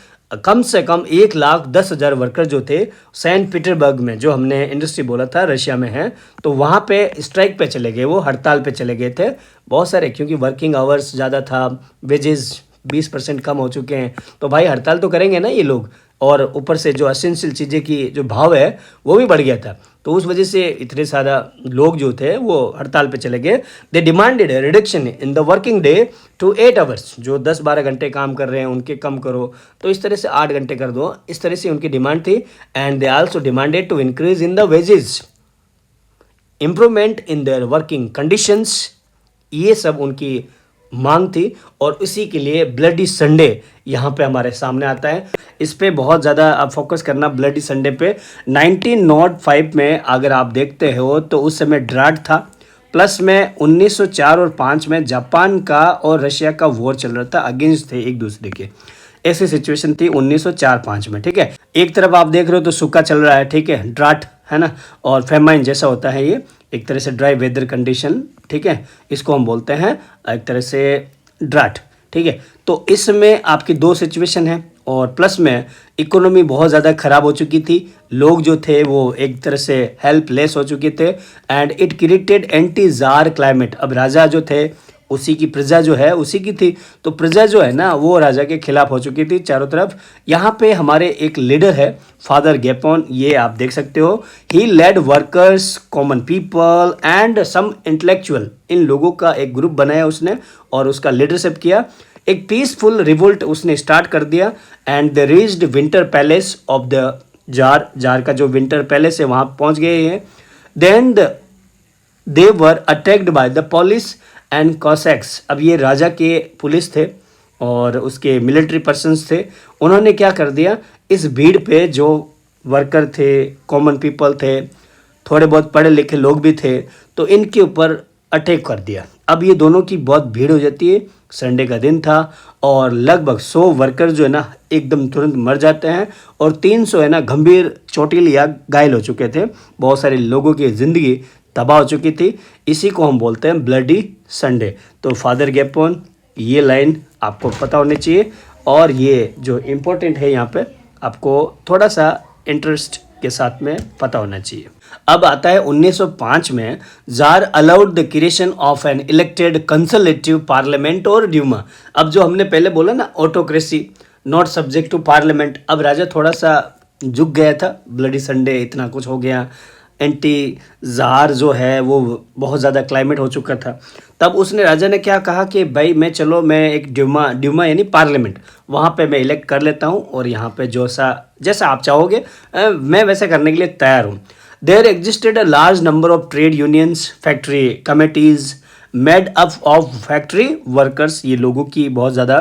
कम से कम 1,10,000 वर्कर जो थे सेंट पीटर्सबर्ग में, जो हमने इंडस्ट्री बोला था रशिया में है, तो वहाँ पे स्ट्राइक पे चले गए, वो हड़ताल पे चले गए थे बहुत सारे, क्योंकि वर्किंग आवर्स ज़्यादा था, वेजेस 20% कम हो चुके हैं, तो भाई हड़ताल तो करेंगे ना ये लोग। और ऊपर से जो एसेंशियल चीज़ें की जो भाव है वो भी बढ़ गया था, तो उस वजह से इतने सारा लोग जो थे वो हड़ताल पे चले गए। They demanded reduction in the working day to 8 hours, जो 10-12 घंटे काम कर रहे हैं उनके कम करो, तो इस तरह से 8 घंटे कर दो, इस तरह से उनकी डिमांड थी। And they also demanded to increase in the wages. Improvement in their working conditions, ये सब उनकी मांग थी। और उसी के लिए ब्लडी संडे यहाँ पे हमारे सामने आता है। इस पे बहुत ज़्यादा आप फोकस करना ब्लडी संडे पे। 1905 में अगर आप देखते हो तो उस समय ड्राट था, प्लस में 1904 और 5 में जापान का और रशिया का वॉर चल रहा था, अगेंस्ट थे एक दूसरे के। ऐसी सिचुएशन थी 1904-5 में, ठीक है। एक तरफ आप देख रहे हो तो सूखा चल रहा है, ठीक है, ड्राट है ना, और फेमाइन जैसा होता है, ये एक तरह से ड्राई वेदर कंडीशन, ठीक है, इसको हम बोलते हैं एक तरह से ड्राट, ठीक है। तो इसमें आपकी दो सिचुएशन है, और प्लस में इकोनॉमी बहुत ज़्यादा ख़राब हो चुकी थी, लोग जो थे वो एक तरह से हेल्पलेस हो चुके थे, and it created anti jar climate. अब राजा जो थे उसी की प्रजा जो है उसी की थी, तो प्रजा जो है ना वो राजा के खिलाफ हो चुकी थी चारों तरफ। यहाँ पे हमारे एक लीडर है फादर गेपोन, ये आप देख सकते हो। He led workers, common people and some intellectual, इन लोगों का एक ग्रुप बनाया उसने और उसका लीडरशिप किया। एक पीसफुल रिवोल्ट उसने स्टार्ट कर दिया, and they reached winter palace of the tsar, tsar का जो विंटर पैलेस है वहाँ पहुँच गए हैं। Then they were attacked by the police and Cossacks. अब ये राजा के पुलिस थे और उसके मिलिट्री पर्सन्स थे, उन्होंने क्या कर दिया, इस भीड़ पे जो वर्कर थे, कॉमन पीपल थे, थोड़े बहुत पढ़े लिखे लोग भी थे, तो इनके ऊपर अटैक कर दिया। अब ये दोनों की बहुत भीड़ हो जाती है, संडे का दिन था, और लगभग 100 वर्कर जो है ना एकदम तुरंत मर जाते हैं, और 300 है ना गंभीर चोटिल या घायल हो चुके थे। बहुत सारे लोगों की ज़िंदगी तबाह हो चुकी थी। इसी को हम बोलते हैं ब्लडी संडे। तो फादर गेपोन, ये लाइन आपको पता होनी चाहिए, और ये जो इम्पोर्टेंट है यहाँ पे आपको थोड़ा सा इंटरेस्ट के साथ में पता होना चाहिए। अब आता है 1905 में, tsar allowed the creation of an elected consultative parliament और ड्यूमा। अब जो हमने पहले बोला ना autocracy, not subject to parliament, अब राजा थोड़ा सा झुक गया था, ब्लडी संडे इतना कुछ हो गया, एंटी जार जो है वो बहुत ज़्यादा क्लाइमेट हो चुका था। तब उसने राजा ने क्या कहा कि भाई मैं एक ड्यूमा यानी पार्लियामेंट, वहाँ पे मैं इलेक्ट कर लेता हूँ, और यहाँ पे जैसा आप चाहोगे मैं वैसे करने के लिए तैयार हूँ। There existed a large number of trade unions, factory committees made up of factory workers, ये लोगों की बहुत ज़्यादा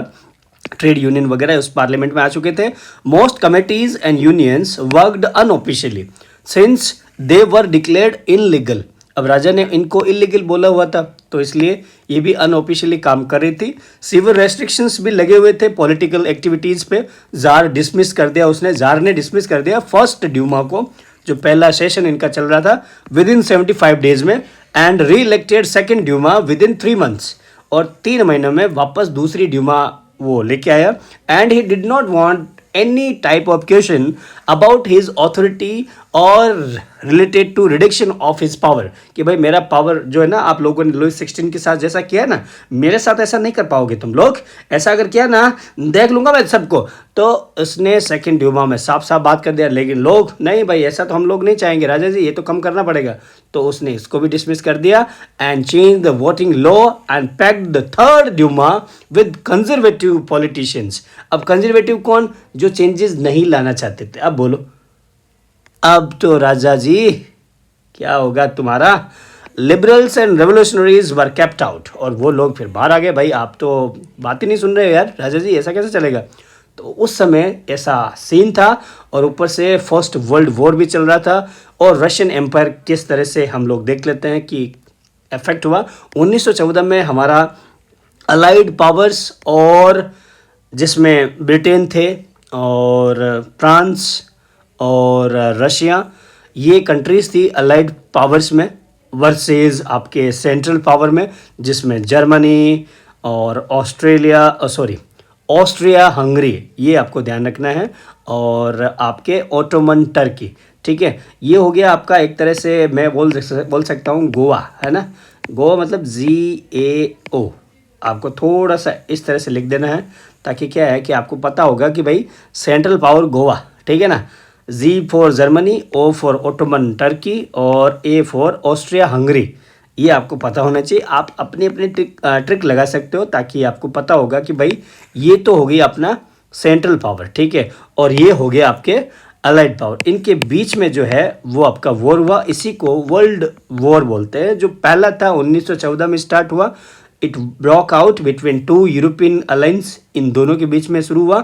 ट्रेड यूनियन वगैरह उस पार्लियामेंट में आ चुके थे। Most committees and unions worked unofficially since they were declared illegal. अब राजा ने इनको इलीगल बोला हुआ था, तो इसलिए ये भी अनऑफिशियली काम कर रही थी। सिविल रेस्ट्रिक्शंस भी लगे हुए थे पॉलिटिकल एक्टिविटीज़ पे। जार डिसमिस कर दिया उसने, जार ने डिसमिस कर दिया फर्स्ट ड्यूमा को, जो पहला सेशन इनका चल रहा था, विद इन 75 डेज में, and reelected second Duma within 3 months, और 3 महीनों में वापस दूसरी ड्यूमा वो लेके आया। And he did not want any type of question about his authority or related to reduction of his power, कि भाई मेरा पावर जो है ना, आप लोगों ने लुईस 16 के साथ जैसा किया ना, मेरे साथ ऐसा नहीं कर पाओगे तुम लोग, ऐसा अगर किया ना देख लूंगा मैं सबको। तो उसने सेकंड ड्यूमा में साफ साफ बात कर दिया, लेकिन लोग नहीं भाई ऐसा तो हम लोग नहीं चाहेंगे राजा जी, ये तो कम करना पड़ेगा। तो उसने इसको भी डिसमिस कर दिया, and change the voting law and packed the third Duma with conservative politicians. अब कंजर्वेटिव कौन, जो चेंजेस नहीं लाना चाहते थे। अब बोलो, अब तो राजा जी क्या होगा तुम्हारा। Liberals and revolutionaries were kept out, और वो लोग फिर बाहर आ गए। भाई आप तो बात ही नहीं सुन रहे यार राजा जी, ऐसा कैसे चलेगा। तो उस समय ऐसा सीन था, और ऊपर से फर्स्ट वर्ल्ड वॉर भी चल रहा था, और रशियन एम्पायर किस तरह से हम लोग देख लेते हैं कि इफेक्ट हुआ। 1914 में हमारा अलाइड पावर्स, और जिसमें ब्रिटेन थे और फ्रांस और रशिया, ये कंट्रीज़ थी अलाइड पावर्स में, वर्सेस आपके सेंट्रल पावर में, जिसमें जर्मनी और ऑस्ट्रिया हंगरी, ये आपको ध्यान रखना है, और आपके ओटोमन टर्की, ठीक है। ये हो गया आपका एक तरह से मैं बोल सकता हूँ गोवा, है ना, गोवा मतलब GAO, आपको थोड़ा सा इस तरह से लिख देना है, ताकि क्या है कि आपको पता होगा कि भाई सेंट्रल पावर गोवा, ठीक है ना। Z for Germany, O for Ottoman Turkey, और A फॉर ऑस्ट्रिया हंगरी, ये आपको पता होना चाहिए। आप अपनी अपनी ट्रिक लगा सकते हो, ताकि आपको पता होगा कि भाई ये तो हो गई अपना सेंट्रल पावर, ठीक है, और ये हो गया आपके अलाइड पावर, इनके बीच में जो है वो आपका वॉर हुआ। इसी को वर्ल्ड वॉर बोलते हैं। जो पहला था 1914 में स्टार्ट हुआ। It broke out between two European alliance, इन दोनों के बीच में शुरू हुआ,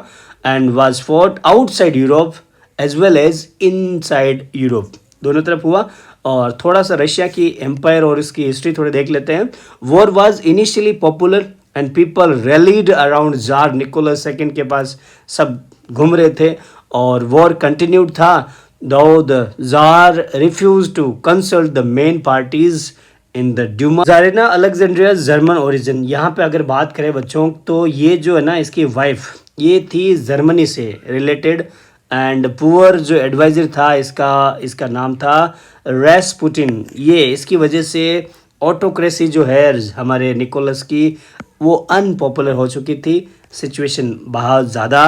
and was fought outside Europe as well as inside Europe, दोनों तरफ हुआ। और थोड़ा सा रशिया की एम्पायर और इसकी हिस्ट्री थोड़े देख लेते हैं। War was initially popular and people rallied around tsar Nicholas second के पास, सब घूम रहे थे। और वॉर कंटिन्यूड था, though the czar refuse to consult the main parties in the Duma. Czarina Alexandria German origin, यहाँ पे अगर बात करें बच्चों तो ये जो है ना इसकी वाइफ ये थी जर्मनी से रिलेटेड, एंड पुअर जो एडवाइजर था इसका नाम था रेस्पुटिन। ये इसकी वजह से ऑटोक्रेसी जो है हमारे निकोलस की वो अनपॉपुलर हो चुकी थी। सिचुएशन बहुत ज़्यादा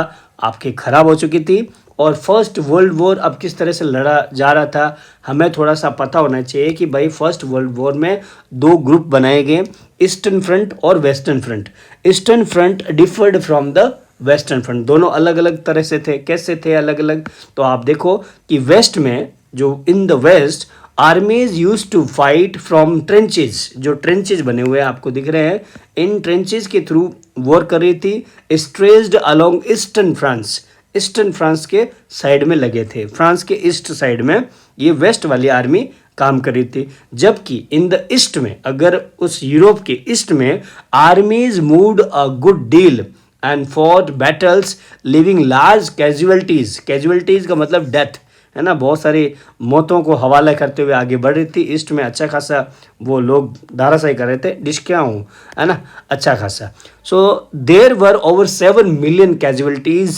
आपकी ख़राब हो चुकी थी। और फर्स्ट वर्ल्ड वॉर अब किस तरह से लड़ा जा रहा था, हमें थोड़ा सा पता होना चाहिए कि भाई फर्स्ट वर्ल्ड वॉर में दो ग्रुप बनाए गए, ईस्टर्न फ्रंट और western front. Eastern front deferred from the western front, दोनों अलग अलग तरह से थे। कैसे थे अलग अलग, तो आप देखो कि वेस्ट में जो in the west armies use to fight from trenches, जो ट्रेंचेज बने हुए आपको दिख रहे हैं, इन ट्रेंचेज के थ्रू वॉर कर रही थी। Stretched along eastern France, eastern France के साइड में लगे थे, फ्रांस के ईस्ट साइड में ये वेस्ट वाली आर्मी काम कर रही थी। जबकि इन द ईस्ट में, अगर उस यूरोप के ईस्ट में आर्मीज moved a good deal and fought battles living large casualties, casualties का मतलब डेथ है ना, बहुत सारी मौतों को हवाला करते हुए आगे बढ़ रही थी। ईस्ट में अच्छा खासा वो लोग धाराशाही कर रहे थे, डिस्क्या हूँ है ना, अच्छा खासा। So there were over 7 million casualties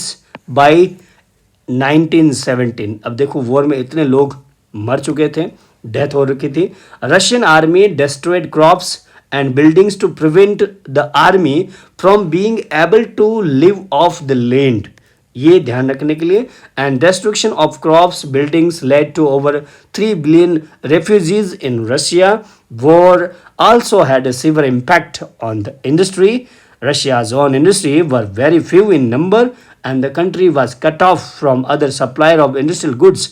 by 1917। अब देखो वॉर में इतने लोग मर चुके थे, डेथ हो रखी थी। Russian army destroyed crops and buildings to prevent the army from being able to live off the land, ये ध्यान रखने के लिए। And destruction of crops buildings led to over 3 billion refugees in Russia. War also had a severe impact on the industry. Russia's own industry were very few in number and the country was cut off from other supplier of industrial goods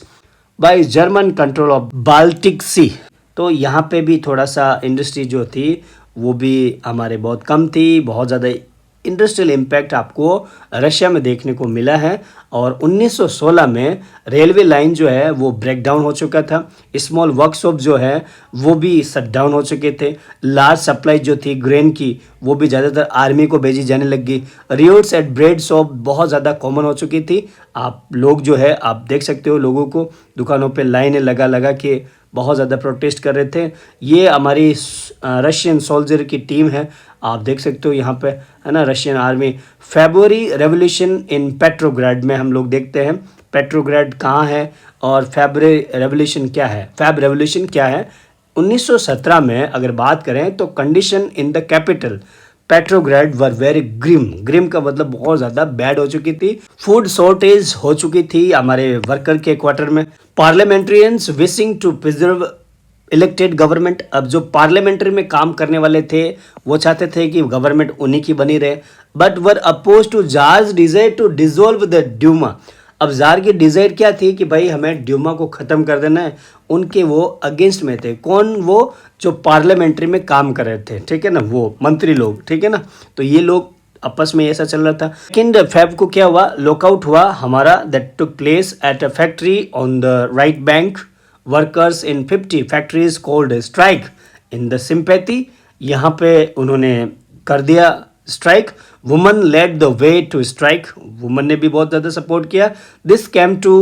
by German control of Baltic Sea। तो यहाँ पे भी थोड़ा सा इंडस्ट्री जो थी वो भी हमारे बहुत कम थी, बहुत ज़्यादा इंडस्ट्रियल इम्पैक्ट आपको रशिया में देखने को मिला है। और 1916 में रेलवे लाइन जो है वो ब्रेक डाउन हो चुका था। स्मॉल वर्कशॉप जो है वो भी शट डाउन हो चुके थे। लार्ज सप्लाई जो थी ग्रेन की वो भी ज़्यादातर आर्मी को भेजी जाने लगी। रियोट्स एट ब्रेड शॉप बहुत ज़्यादा कॉमन हो चुकी थी। आप लोग जो है आप देख सकते हो लोगों को दुकानों पे लाइनें लगा लगा के बहुत ज़्यादा प्रोटेस्ट कर रहे थे। ये हमारी रशियन सोल्जर की टीम है, आप देख सकते हो यहाँ पे है ना, Russian army. February revolution in Petrograd में हम लोग देखते हैं पेट्रोग्राड कहाँ है और फेब्रुअरी रेवोल्यूशन क्या है, फैब रेवोल्यूशन क्या है। 1917 में अगर बात करें तो condition in the capital Petrograd were very grim, grim का मतलब बहुत ज़्यादा बैड हो चुकी थी। फूड शॉर्टेज हो चुकी थी हमारे वर्कर के क्वार्टर में। Parliamentarians wishing to preserve elected government, अब जो पार्लियामेंट्री में काम करने वाले थे वो चाहते थे कि गवर्नमेंट उन्हीं की बनी रहे, but were oppose to tsar's desire to dissolve the Duma. अब जार की डिजायर क्या थी कि भाई हमें ड्यूमा को ख़त्म कर देना है, उनके वो अगेंस्ट में थे। कौन? वो जो पार्लियामेंट्री में काम कर रहे थे, ठीक है ना, वो मंत्री लोग, ठीक है ना। तो ये लोग आपस में ऐसा चल रहा था। सेकेंड फेब को क्या हुआ, लॉकआउट हुआ हमारा, that took place at a factory on the right bank. Workers in 50 factories called strike in the sympathy, यहाँ पे उन्होंने कर दिया strike. Women led the way to strike, women ने भी बहुत ज़्यादा सपोर्ट किया। This came to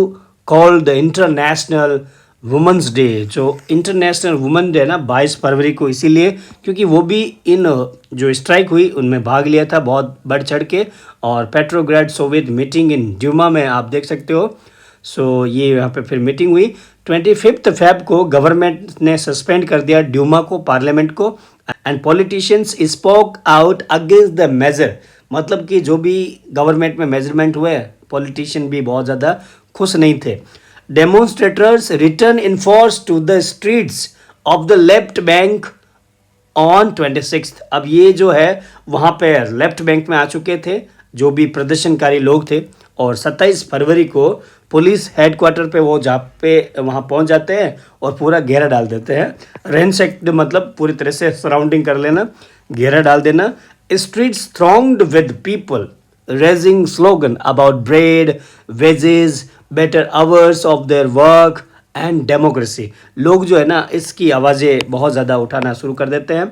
call the international women's day, जो इंटरनेशनल वुमेन डे ना 22 फरवरी को, इसीलिए क्योंकि वो भी इन जो स्ट्राइक हुई उनमें भाग लिया था बहुत बढ़ चढ़ के। और Petrograd Soviet meeting in Duma में आप देख सकते हो। सो ये यहाँ पे फिर मीटिंग हुई। 25 फेब को गवर्नमेंट ने सस्पेंड कर दिया ड्यूमा को, पार्लियामेंट को। And politicians spoke out against the major, मतलब कि जो भी गवर्नमेंट में मेजरमेंट हुए पॉलिटिशियन भी बहुत ज़्यादा खुश नहीं थे। Demonstrators return in force to the streets of the left bank on 26। अब ये जो है वहाँ पे लेफ्ट बैंक में आ चुके थे जो भी प्रदर्शनकारी लोग थे, और 27 फरवरी को पुलिस हेडक्वार्टर पे वो जहाँ पे वहाँ पहुँच जाते हैं और पूरा घेरा डाल देते हैं। रेंसेक्ट मतलब पूरी तरह से सराउंडिंग कर लेना, घेरा डाल देना। Streets thronged with people raising slogan about bread, wages, better hours of their work and democracy। लोग जो है ना इसकी आवाज़ें बहुत ज़्यादा उठाना शुरू कर देते हैं,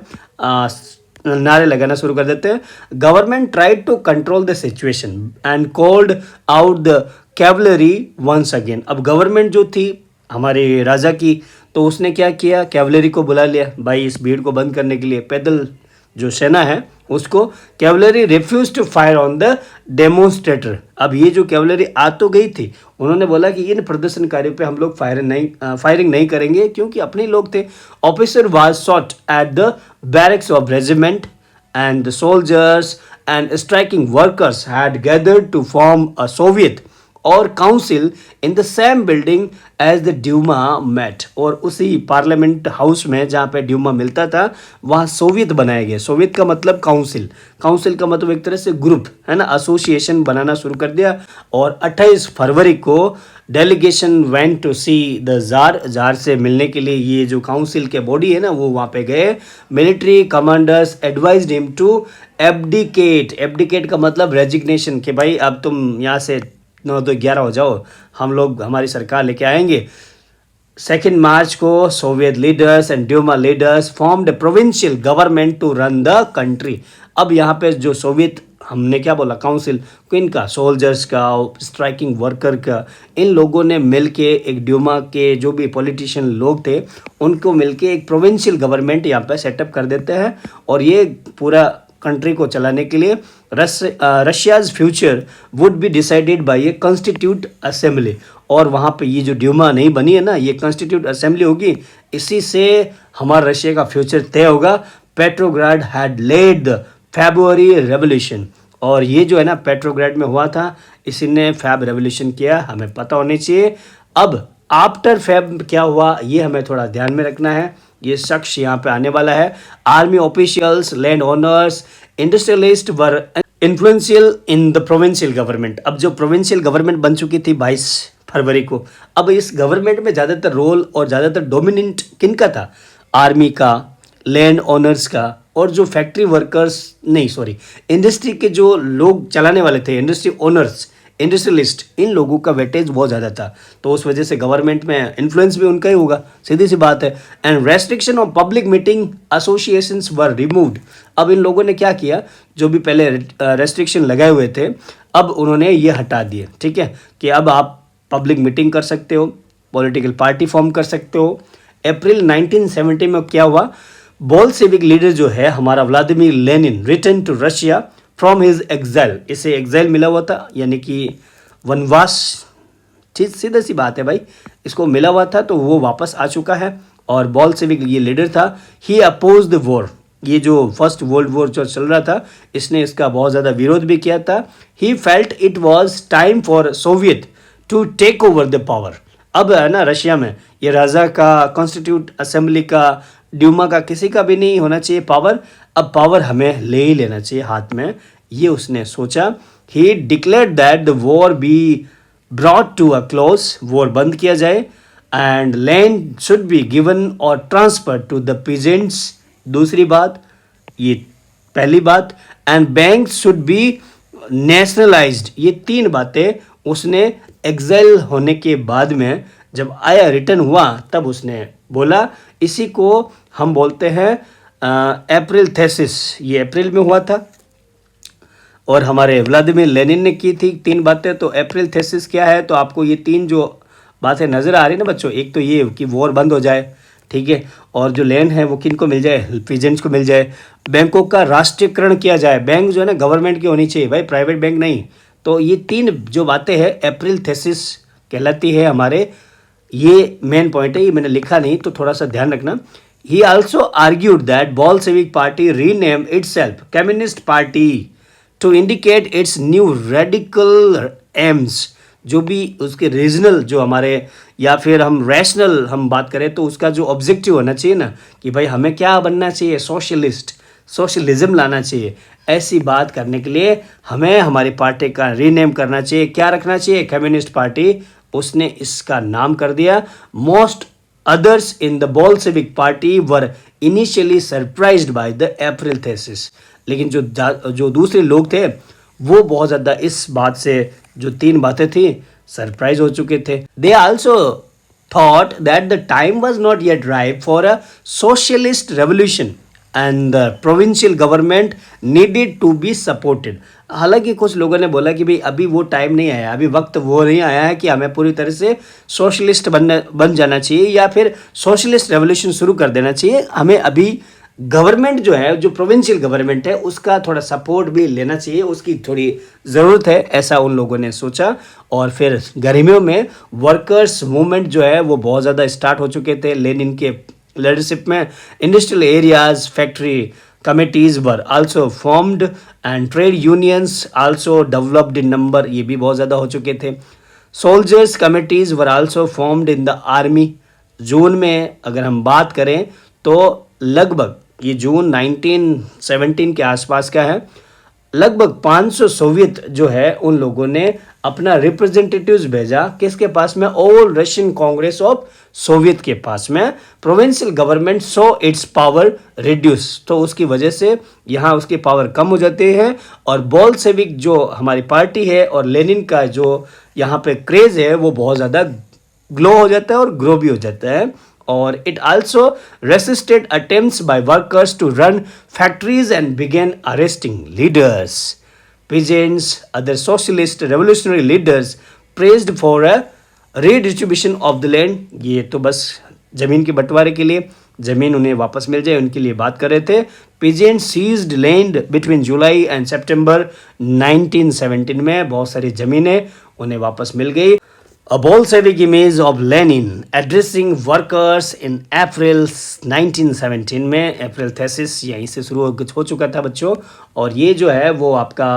नारे लगाना शुरू कर देते हैं। Government tried to control the situation and called out the cavalry once again. अब गवर्नमेंट जो थी हमारे राजा की, तो उसने क्या किया, कैवलरी को बुला लिया भाई इस भीड़ को बंद करने के लिए। पैदल जो सेना है उसको, cavalry refuse to fire on the demonstrator. अब ये जो कैवलरी आ तो गई थी, उन्होंने बोला कि इन प्रदर्शनकारियों पे हम लोग फायरिंग नहीं करेंगे क्योंकि अपने लोग थे। Officer was shot at the barracks of regiment and the soldiers and striking workers had gathered to form a soviet और council in the same building as the Duma met. और उसी पार्लियामेंट हाउस में जहाँ पे ड्यूमा मिलता था वहाँ सोवियत बनाया गया। सोवियत का मतलब काउंसिल, काउंसिल का मतलब एक तरह से ग्रुप है ना, एसोसिएशन बनाना शुरू कर दिया। और 28 फरवरी को delegation went to see the tsar, tsar से मिलने के लिए ये जो काउंसिल के बॉडी है ना वो वहाँ पे गए। Military commanders advised him to abdicate. Abdicate का मतलब रेजिग्नेशन, कि भाई अब तुम यहाँ से 9 2 11 हो जाओ, हम लोग हमारी सरकार लेके आएंगे। 2 मार्च को Soviet leaders and Duma leaders formed provincial government to run the country. अब यहाँ पे जो सोवियत, हमने क्या बोला, काउंसिल किनका, सोल्जर्स का, स्ट्राइकिंग वर्कर का, इन लोगों ने मिलके एक ड्यूमा के जो भी पॉलिटिशियन लोग थे उनको मिलके एक प्रोविंशियल गवर्नमेंट यहाँ पे सेटअप कर देते हैं। और ये पूरा कंट्री को चलाने के लिए Russia's future would be decided by A constitute assembly. और वहाँ पे ये जो ड्यूमा नहीं बनी है ना, ये कॉन्स्टिट्यूट असेंबली होगी, इसी से हमारा रशिया का फ्यूचर तय होगा। Petrograd had led the February revolution. और ये जो है ना पेट्रोग्राड में हुआ था, इसी ने फैब रेवोल्यूशन किया, हमें पता होनी चाहिए। अब आफ्टर फैब क्या हुआ ये हमें थोड़ा ध्यान में रखना है, ये शख्स यहाँ पे आने वाला है। Army officials, land owners, industrialist were influential in the provincial government. अब जो प्रोविंशियल गवर्नमेंट बन चुकी थी 22 फरवरी को, अब इस गवर्नमेंट में ज़्यादातर रोल और ज़्यादातर डोमिनेंट किनका था, आर्मी का, लैंड ओनर्स का, और जो फैक्ट्री वर्कर्स नहीं सॉरी इंडस्ट्री के जो लोग चलाने वाले थे, इंडस्ट्री ओनर्स, इंडस्ट्रियलिस्ट, इन लोगों का वेटेज बहुत ज़्यादा था। तो उस वजह से गवर्नमेंट में इन्फ्लुएंस भी उनका ही होगा, सीधी सी बात है। And restriction of public meeting associations were removed. अब इन लोगों ने क्या किया, जो भी पहले रेस्ट्रिक्शन लगाए हुए थे अब उन्होंने ये हटा दिए, ठीक है, कि अब आप पब्लिक मीटिंग कर सकते हो, पॉलिटिकल पार्टी फॉर्म कर सकते हो। अप्रैल 1970 में क्या हुआ, बोल्शेविक लीडर जो है हमारा Vladimir Lenin return to Russia from his exile. इसे एग्जाइल मिला हुआ था, यानी कि वनवास, सीधा सी बात है भाई, इसको मिला हुआ था तो वो वापस आ चुका है। और बोल्शेविक ये लीडर था, ही अपोज द वॉर। ये जो फर्स्ट वर्ल्ड वॉर जो चल रहा था, इसने इसका बहुत ज़्यादा विरोध भी किया था। He felt it was time for Soviet to take over the power. अब है ना रशिया में ये राजा का, कॉन्स्टिट्यूट असेंबली का, ड्यूमा का, किसी का भी नहीं होना चाहिए पावर। अब पावर हमें ले ही लेना चाहिए हाथ में, ये उसने सोचा। He declared that the war be brought to a close, war बंद किया जाए, and land should be given और ट्रांसफर टू द पीजेंट्स। दूसरी बात, ये पहली बात, and bank should be nationalised. ये 3 बातें उसने एग्जाइल होने के बाद में जब आया, रिटर्न हुआ, तब उसने बोला। इसी को हम बोलते हैं अप्रैल थेसिस। ये अप्रैल में हुआ था और हमारे व्लादिमीर लेनिन ने की थी 3 बातें। तो अप्रैल थेसिस क्या है, तो आपको ये 3 जो बातें नज़र आ रही है ना बच्चों, एक तो ये कि वॉर बंद हो जाए, ठीक है, और जो लैंड है वो किन को मिल जाए, पीजेंट्स को मिल जाए। बैंकों का राष्ट्रीयकरण किया जाए, बैंक जो है ना गवर्नमेंट की होनी चाहिए भाई, प्राइवेट बैंक नहीं। तो ये 3 जो बातें हैं अप्रैल थेसिस कहलाती है हमारे। ये मेन पॉइंट है, ये मैंने लिखा नहीं तो थोड़ा सा ध्यान रखना। He also argued that Bolshevik party rename itself Communist Party to indicate its new radical aims. जो भी उसके रीजनल जो हमारे, या फिर हम रैशनल हम बात करें तो उसका जो ऑब्जेक्टिव होना चाहिए ना, कि भाई हमें क्या बनना चाहिए, सोशलिस्ट, सोशलिज्म लाना चाहिए। ऐसी बात करने के लिए हमें हमारी पार्टी का रीनेम करना चाहिए। क्या रखना चाहिए? Communist party. उसने इसका नाम कर दिया। Most others in the Bolshevik party were initially surprised by the April thesis। लेकिन जो दूसरे लोग थे वो बहुत ज़्यादा इस बात से, जो 3 बातें थी, सरप्राइज हो चुके थे। They also thought that the time was not yet ripe for a socialist revolution and the provincial government needed to be supported। हालांकि कुछ लोगों ने बोला कि भाई अभी वो टाइम नहीं आया, अभी वक्त वो नहीं आया है कि हमें पूरी तरह से सोशलिस्ट बन जाना चाहिए या फिर सोशलिस्ट रेवोल्यूशन शुरू कर देना चाहिए। हमें अभी गवर्नमेंट जो है, जो प्रोविंशियल गवर्नमेंट है, उसका थोड़ा सपोर्ट भी लेना चाहिए, उसकी थोड़ी ज़रूरत है, ऐसा उन लोगों ने सोचा। और फिर गर्मियों में वर्कर्स मूवमेंट जो है वो बहुत ज़्यादा स्टार्ट हो चुके थे लेनिन के लीडरशिप में। Industrial areas, factory committees were also formed and trade unions also developed in number, ये भी बहुत ज़्यादा हो चुके थे। soldiers committees were also formed in the army। जून में अगर हम बात करें तो लगभग ये जून 1917 के आसपास का है, लगभग 500 सोवियत जो है उन लोगों ने अपना रिप्रेजेंटेटिव्स भेजा किसके पास में? All Russian congress of Soviet के पास में। Provincial government so it's power reduce, तो उसकी वजह से यहाँ उसकी पावर कम हो जाती है और बोल्शेविक जो हमारी पार्टी है और लेनिन का जो यहाँ पे क्रेज है वो बहुत ज़्यादा ग्लो हो जाता है और ग्रो भी हो जाता है। और it also resisted attempts by workers to run factories and began arresting leaders। Peasants, other socialist revolutionary leaders praised for a redistribution of the land। ये तो बस ज़मीन के बंटवारे के लिए, ज़मीन उन्हें वापस मिल जाए उनके लिए बात कर रहे थे। Peasants seized land between July and September 1917 में बहुत सारी ज़मीनें उन्हें वापस मिल गई। A Bolshevik image of Lenin addressing workers in April 1917 में अप्रैल थेसिस यहीं से शुरू हो चुका था बच्चों। और ये जो है वो आपका,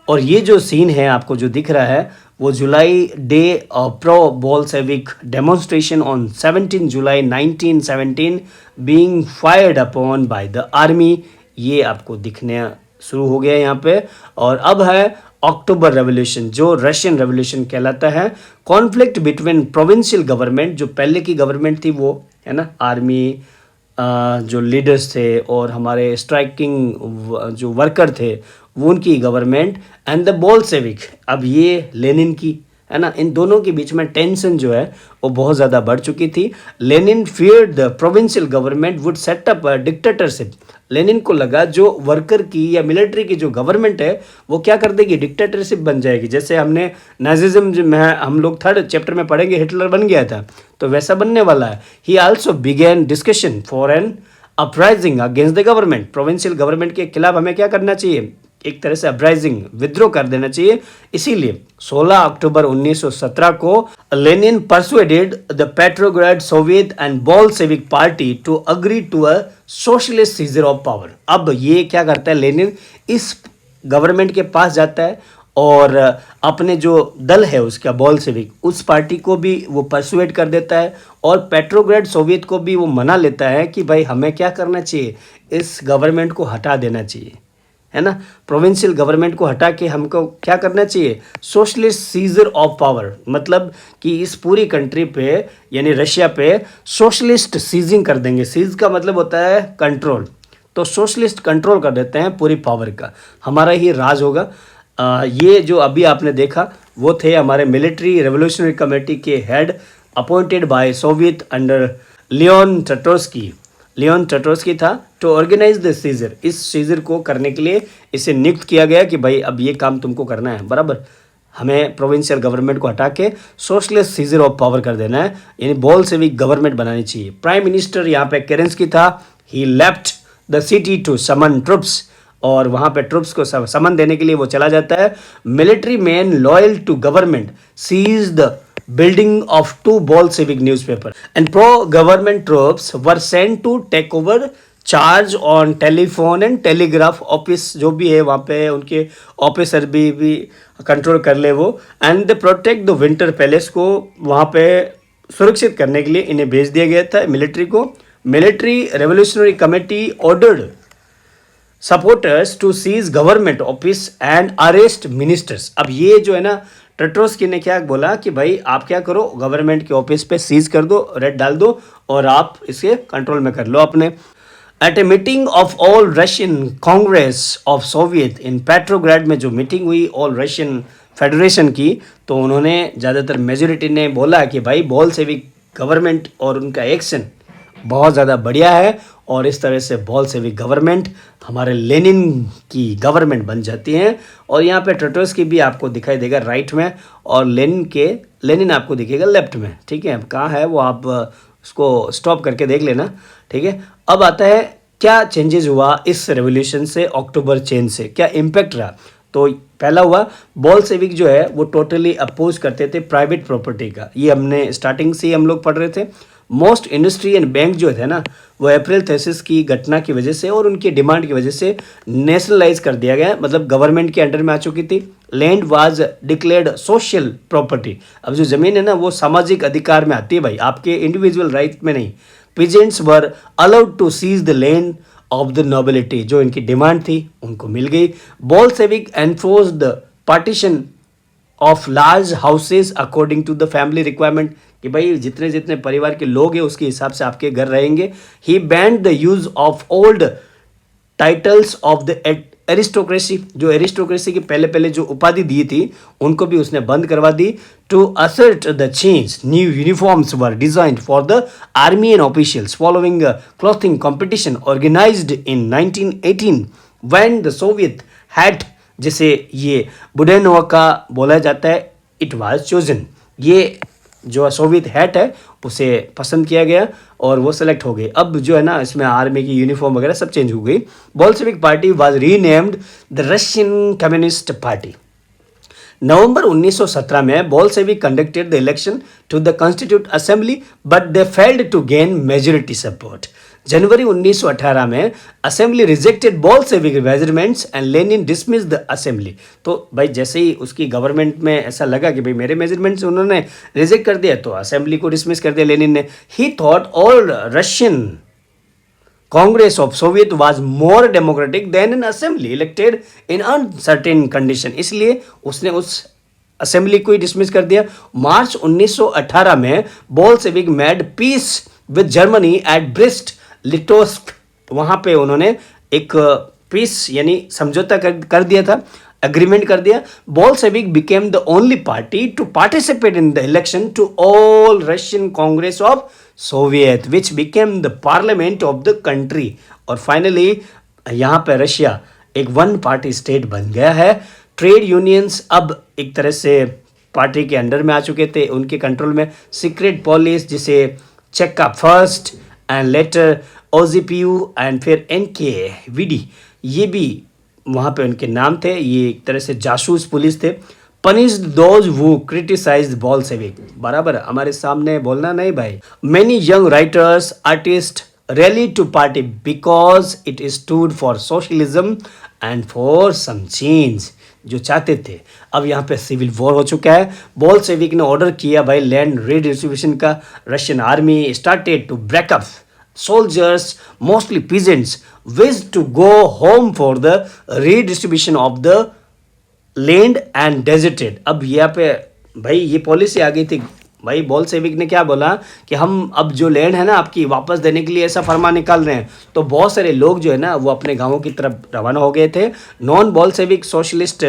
और ये जो सीन है आपको जो दिख रहा है वो July day pro Bolshevik demonstration on 17 July 1917 being fired upon by the army, ये आपको दिखने शुरू हो गया यहाँ पे। और अब है अक्टूबर रेवोल्यूशन, जो रशियन रेवोल्यूशन कहलाता है। कॉन्फ्लिक्ट बिटवीन प्रोविंशियल गवर्नमेंट, जो पहले की गवर्नमेंट थी वो है ना, आर्मी जो लीडर्स थे और हमारे स्ट्राइकिंग जो वर्कर थे वो उनकी गवर्नमेंट, एंड द बोल्शेविक, अब ये लेनिन की है ना, इन दोनों के बीच में टेंशन जो है वो बहुत ज़्यादा बढ़ चुकी थी। Lenin feared the provincial government would set up a dictatorship. Lenin को लगा जो वर्कर की या मिलिट्री की जो गवर्नमेंट है वो क्या कर देगी? डिक्टेटरशिप बन जाएगी। जैसे हमने नाजिज्म में हम लोग 3rd चैप्टर में पढ़ेंगे, हिटलर बन गया था, तो वैसा बनने वाला है। He also began discussion for an uprising against the government. Provincial government के खिलाफ हमें क्या करना चाहिए? एक तरह से अपराइजिंग, विद्रोह कर देना चाहिए। इसीलिए 16 अक्टूबर 1917 को Lenin persuaded the Petrograd Soviet and Bolshevik party to agree to a socialist seizure of power. अब ये क्या करता है? लेनिन इस गवर्नमेंट के पास जाता है और अपने जो दल है उसका बोल्शेविक, उस पार्टी को भी वो परसुएड कर देता है और पेट्रोग्राड सोवियत को भी वो मना लेता है कि भाई हमें क्या करना चाहिए? इस गवर्नमेंट को हटा देना चाहिए, है ना। प्रोविंशियल गवर्नमेंट को हटा के हमको क्या करना चाहिए? सोशलिस्ट सीजर ऑफ पावर, मतलब कि इस पूरी कंट्री पे यानी रशिया पे सोशलिस्ट सीजिंग कर देंगे। सीज का मतलब होता है कंट्रोल, तो सोशलिस्ट कंट्रोल कर देते हैं पूरी पावर का, हमारा ही राज होगा। ये जो अभी आपने देखा वो थे हमारे मिलिट्री रेवोल्यूशनरी कमेटी के head, appointed by soviet under Leon Trotsky. Leon Trotsky था टू ऑर्गेनाइज द सीजर। इस सीजर को करने के लिए इसे नियुक्त किया गया कि भाई अब ये काम तुमको करना है, बराबर, हमें प्रोविंशियल गवर्नमेंट को हटा के सोशलिस्ट सीजर ऑफ पावर कर देना है, यानी बोल्शेविक गवर्नमेंट बनानी चाहिए। प्राइम मिनिस्टर यहाँ पे केरेंस्की था। He left the city to summon troops, और वहाँ पे ट्रुप्स को समन देने के लिए वो चला जाता है। Military man loyal to government seize the building of 2 Bolshevik newspaper and pro-government troops were sent to take over charge on telephone and telegraph office, जो भी है वहाँ पे उनके ऑफिसर भी कंट्रोल कर ले वो, and they protect the winter palace को वहाँ पे सुरक्षित करने के लिए इन्हें भेज दिया गया था मिलिट्री को। Military revolutionary committee ordered supporters to seize government office and arrest ministers. अब ये जो है ना, ट्रेटोस्की ने क्या बोला कि भाई आप क्या करो, गवर्नमेंट के ऑफिस पे सीज कर दो, रेड डाल दो और आप इसके कंट्रोल में कर लो अपने। At a meeting of all Russian congress of Soviet in Petrograd में जो मीटिंग हुई ऑल रशियन फेडरेशन की, तो उन्होंने ज़्यादातर मेजोरिटी ने बोला कि भाई बोल्शेविक गवर्नमेंट और उनका एक्शन बहुत ज़्यादा बढ़िया है और इस तरह से बोल्शेविक गवर्नमेंट हमारे लेनिन की गवर्नमेंट बन जाती हैं। और यहाँ पे ट्रेटोस्की भी आपको दिखाई देगा राइट में और लेनिन आपको दिखेगा लेफ्ट में। ठीक है, अब कहाँ है वो आप उसको स्टॉप करके देख लेना। ठीक है, अब आता है क्या चेंजेस हुआ इस रेवोल्यूशन से, अक्टूबर चेंज से क्या इम्पैक्ट रहा। तो पहला हुआ, बोल्शेविक जो है वो टोटली अपोज करते थे प्राइवेट प्रॉपर्टी का। ये हमने स्टार्टिंग से ही हम लोग पढ़ रहे थे। मोस्ट इंडस्ट्री एंड बैंक जो थे ना, वो अप्रैल 33 की घटना की वजह से और उनकी डिमांड की वजह से नेशनलाइज कर दिया गया, मतलब गवर्नमेंट के अंडर में आ चुकी थी। Land was declared social property. अब जो ज़मीन है ना वो सामाजिक अधिकार में आती है भाई, आपके इंडिविजुअल राइट में नहीं। Peasants were allowed to seize the land of the nobility, जो इनकी डिमांड थी उनको मिल गई। Bolshevik enforced the partition of large houses according to the family requirement, कि भाई जितने जितने परिवार के लोग हैं उसके हिसाब से आपके घर रहेंगे। He banned the use of old titles of the aristocracy, जो एरिस्टोक्रेसी की पहले पहले जो उपाधि दी थी उनको भी उसने बंद करवा दी। To assert the change, new uniforms were designed for the army and officials following clothing competition organized in 1918 when the soviet hat, जिसे ये बुडेनोवा का बोला जाता है, इट वाज चोजन। ये जो सोवियत हैट है उसे पसंद किया गया और वो सेलेक्ट हो गई। अब जो है ना इसमें आर्मी की यूनिफॉर्म वगैरह सब चेंज हो गई। Bolshevik party was renamed the Russian communist party. नवंबर 1917 में Bolshevik conducted the election to the constitute assembly but they failed to gain majority support. जनवरी 1918 में assembly rejected Bolshevik measurements and Lenin dismiss the assembly. तो भाई जैसे ही उसकी गवर्नमेंट में ऐसा लगा कि भाई मेरे मेजरमेंट्स उन्होंने रिजेक्ट कर दिया, तो असेंबली को डिसमिस कर दिया लेनिन ने। He thought all Russian congress of Soviet was more democratic than an assembly elected in uncertain condition, इसलिए उसने उस असेंबली को ही डिसमिस कर दिया। मार्च 1918 में Bolshevik made peace with Germany at Brest Litovsk, वहाँ पे उन्होंने एक पीस यानी समझौता कर दिया था, एग्रीमेंट कर दिया। Bolshevik became the only party to participate in the election to all Russian congress of Soviet which became the parliament of the country. और फाइनली यहाँ पे रशिया एक वन पार्टी स्टेट बन गया है। ट्रेड यूनियंस अब एक तरह से पार्टी के अंडर में आ चुके थे, उनके कंट्रोल में। सीक्रेट पुलिस जिसे चेका फर्स्ट एंड लेटर ओजीपीयू एंड फिर एनकेवीडी, ये भी वहाँ पे उनके नाम थे। ये एक तरह से जासूस पुलिस थे। Punished those who criticised Bolshevik, बराबर हमारे सामने बोलना नहीं भाई। Many young writers artist rally to party because it stood for socialism and for some change, जो चाहते थे। अब यहाँ पे सिविल वॉर हो चुका है। बोल्शेविक ने ऑर्डर किया भाई लैंड रीडिस्ट्रीब्यूशन का। Russian army started to break up soldiers mostly peasants wish to go home for the redistribution of the land and deserted. अब यहाँ पे भाई ये पॉलिसी आ गई थी भाई। बोल्शेविक ने क्या बोला कि हम अब जो लैंड है ना आपकी वापस देने के लिए ऐसा फरमान निकाल रहे हैं। तो बहुत सारे लोग जो है ना वो अपने गांवों की तरफ रवाना हो गए थे। Non Bolshevik socialist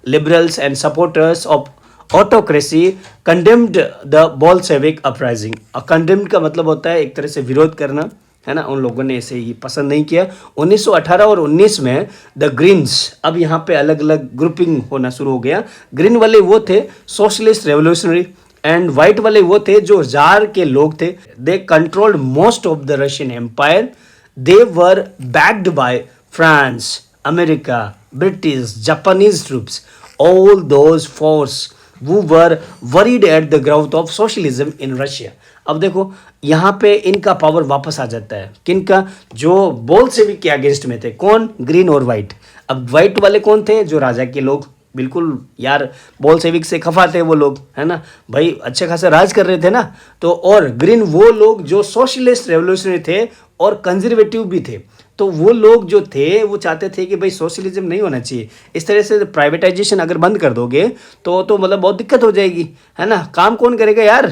liberals and supporters of autocracy condemned the Bolshevik uprising. Condemned का मतलब होता है एक तरह से विरोध करना, है ना। उन लोगों ने इसे ही पसंद नहीं किया। 1918 और 19 में द ग्रीन्स, अब यहाँ पे अलग अलग ग्रुपिंग होना शुरू हो गया। ग्रीन वाले वो थे सोशलिस्ट रेवोल्यूशनरी एंड वाइट वाले वो थे जो जार के लोग थे। They controlled most of the Russian empire. They were backed by France, America, British, Japanese troops, all those force who were worried at the growth of socialism in Russia। अब देखो यहाँ पे इनका पावर वापस आ जाता है। किनका? जो बोल्शेविक के अगेंस्ट में थे। कौन? ग्रीन और वाइट। अब वाइट वाले कौन थे? जो राजा के लोग, बिल्कुल यार बोल्शेविक से खफा थे वो लोग, है ना भाई, अच्छे खासे राज कर रहे थे ना। तो और ग्रीन वो लोग जो सोशलिस्ट रेवोल्यूशनरी थे और कंजर्वेटिव भी थे, तो वो लोग जो थे वो चाहते थे कि भाई सोशलिज्म नहीं होना चाहिए। इस तरह से प्राइवेटाइजेशन अगर बंद कर दोगे तो मतलब बहुत दिक्कत हो जाएगी, है ना। काम कौन करेगा यार,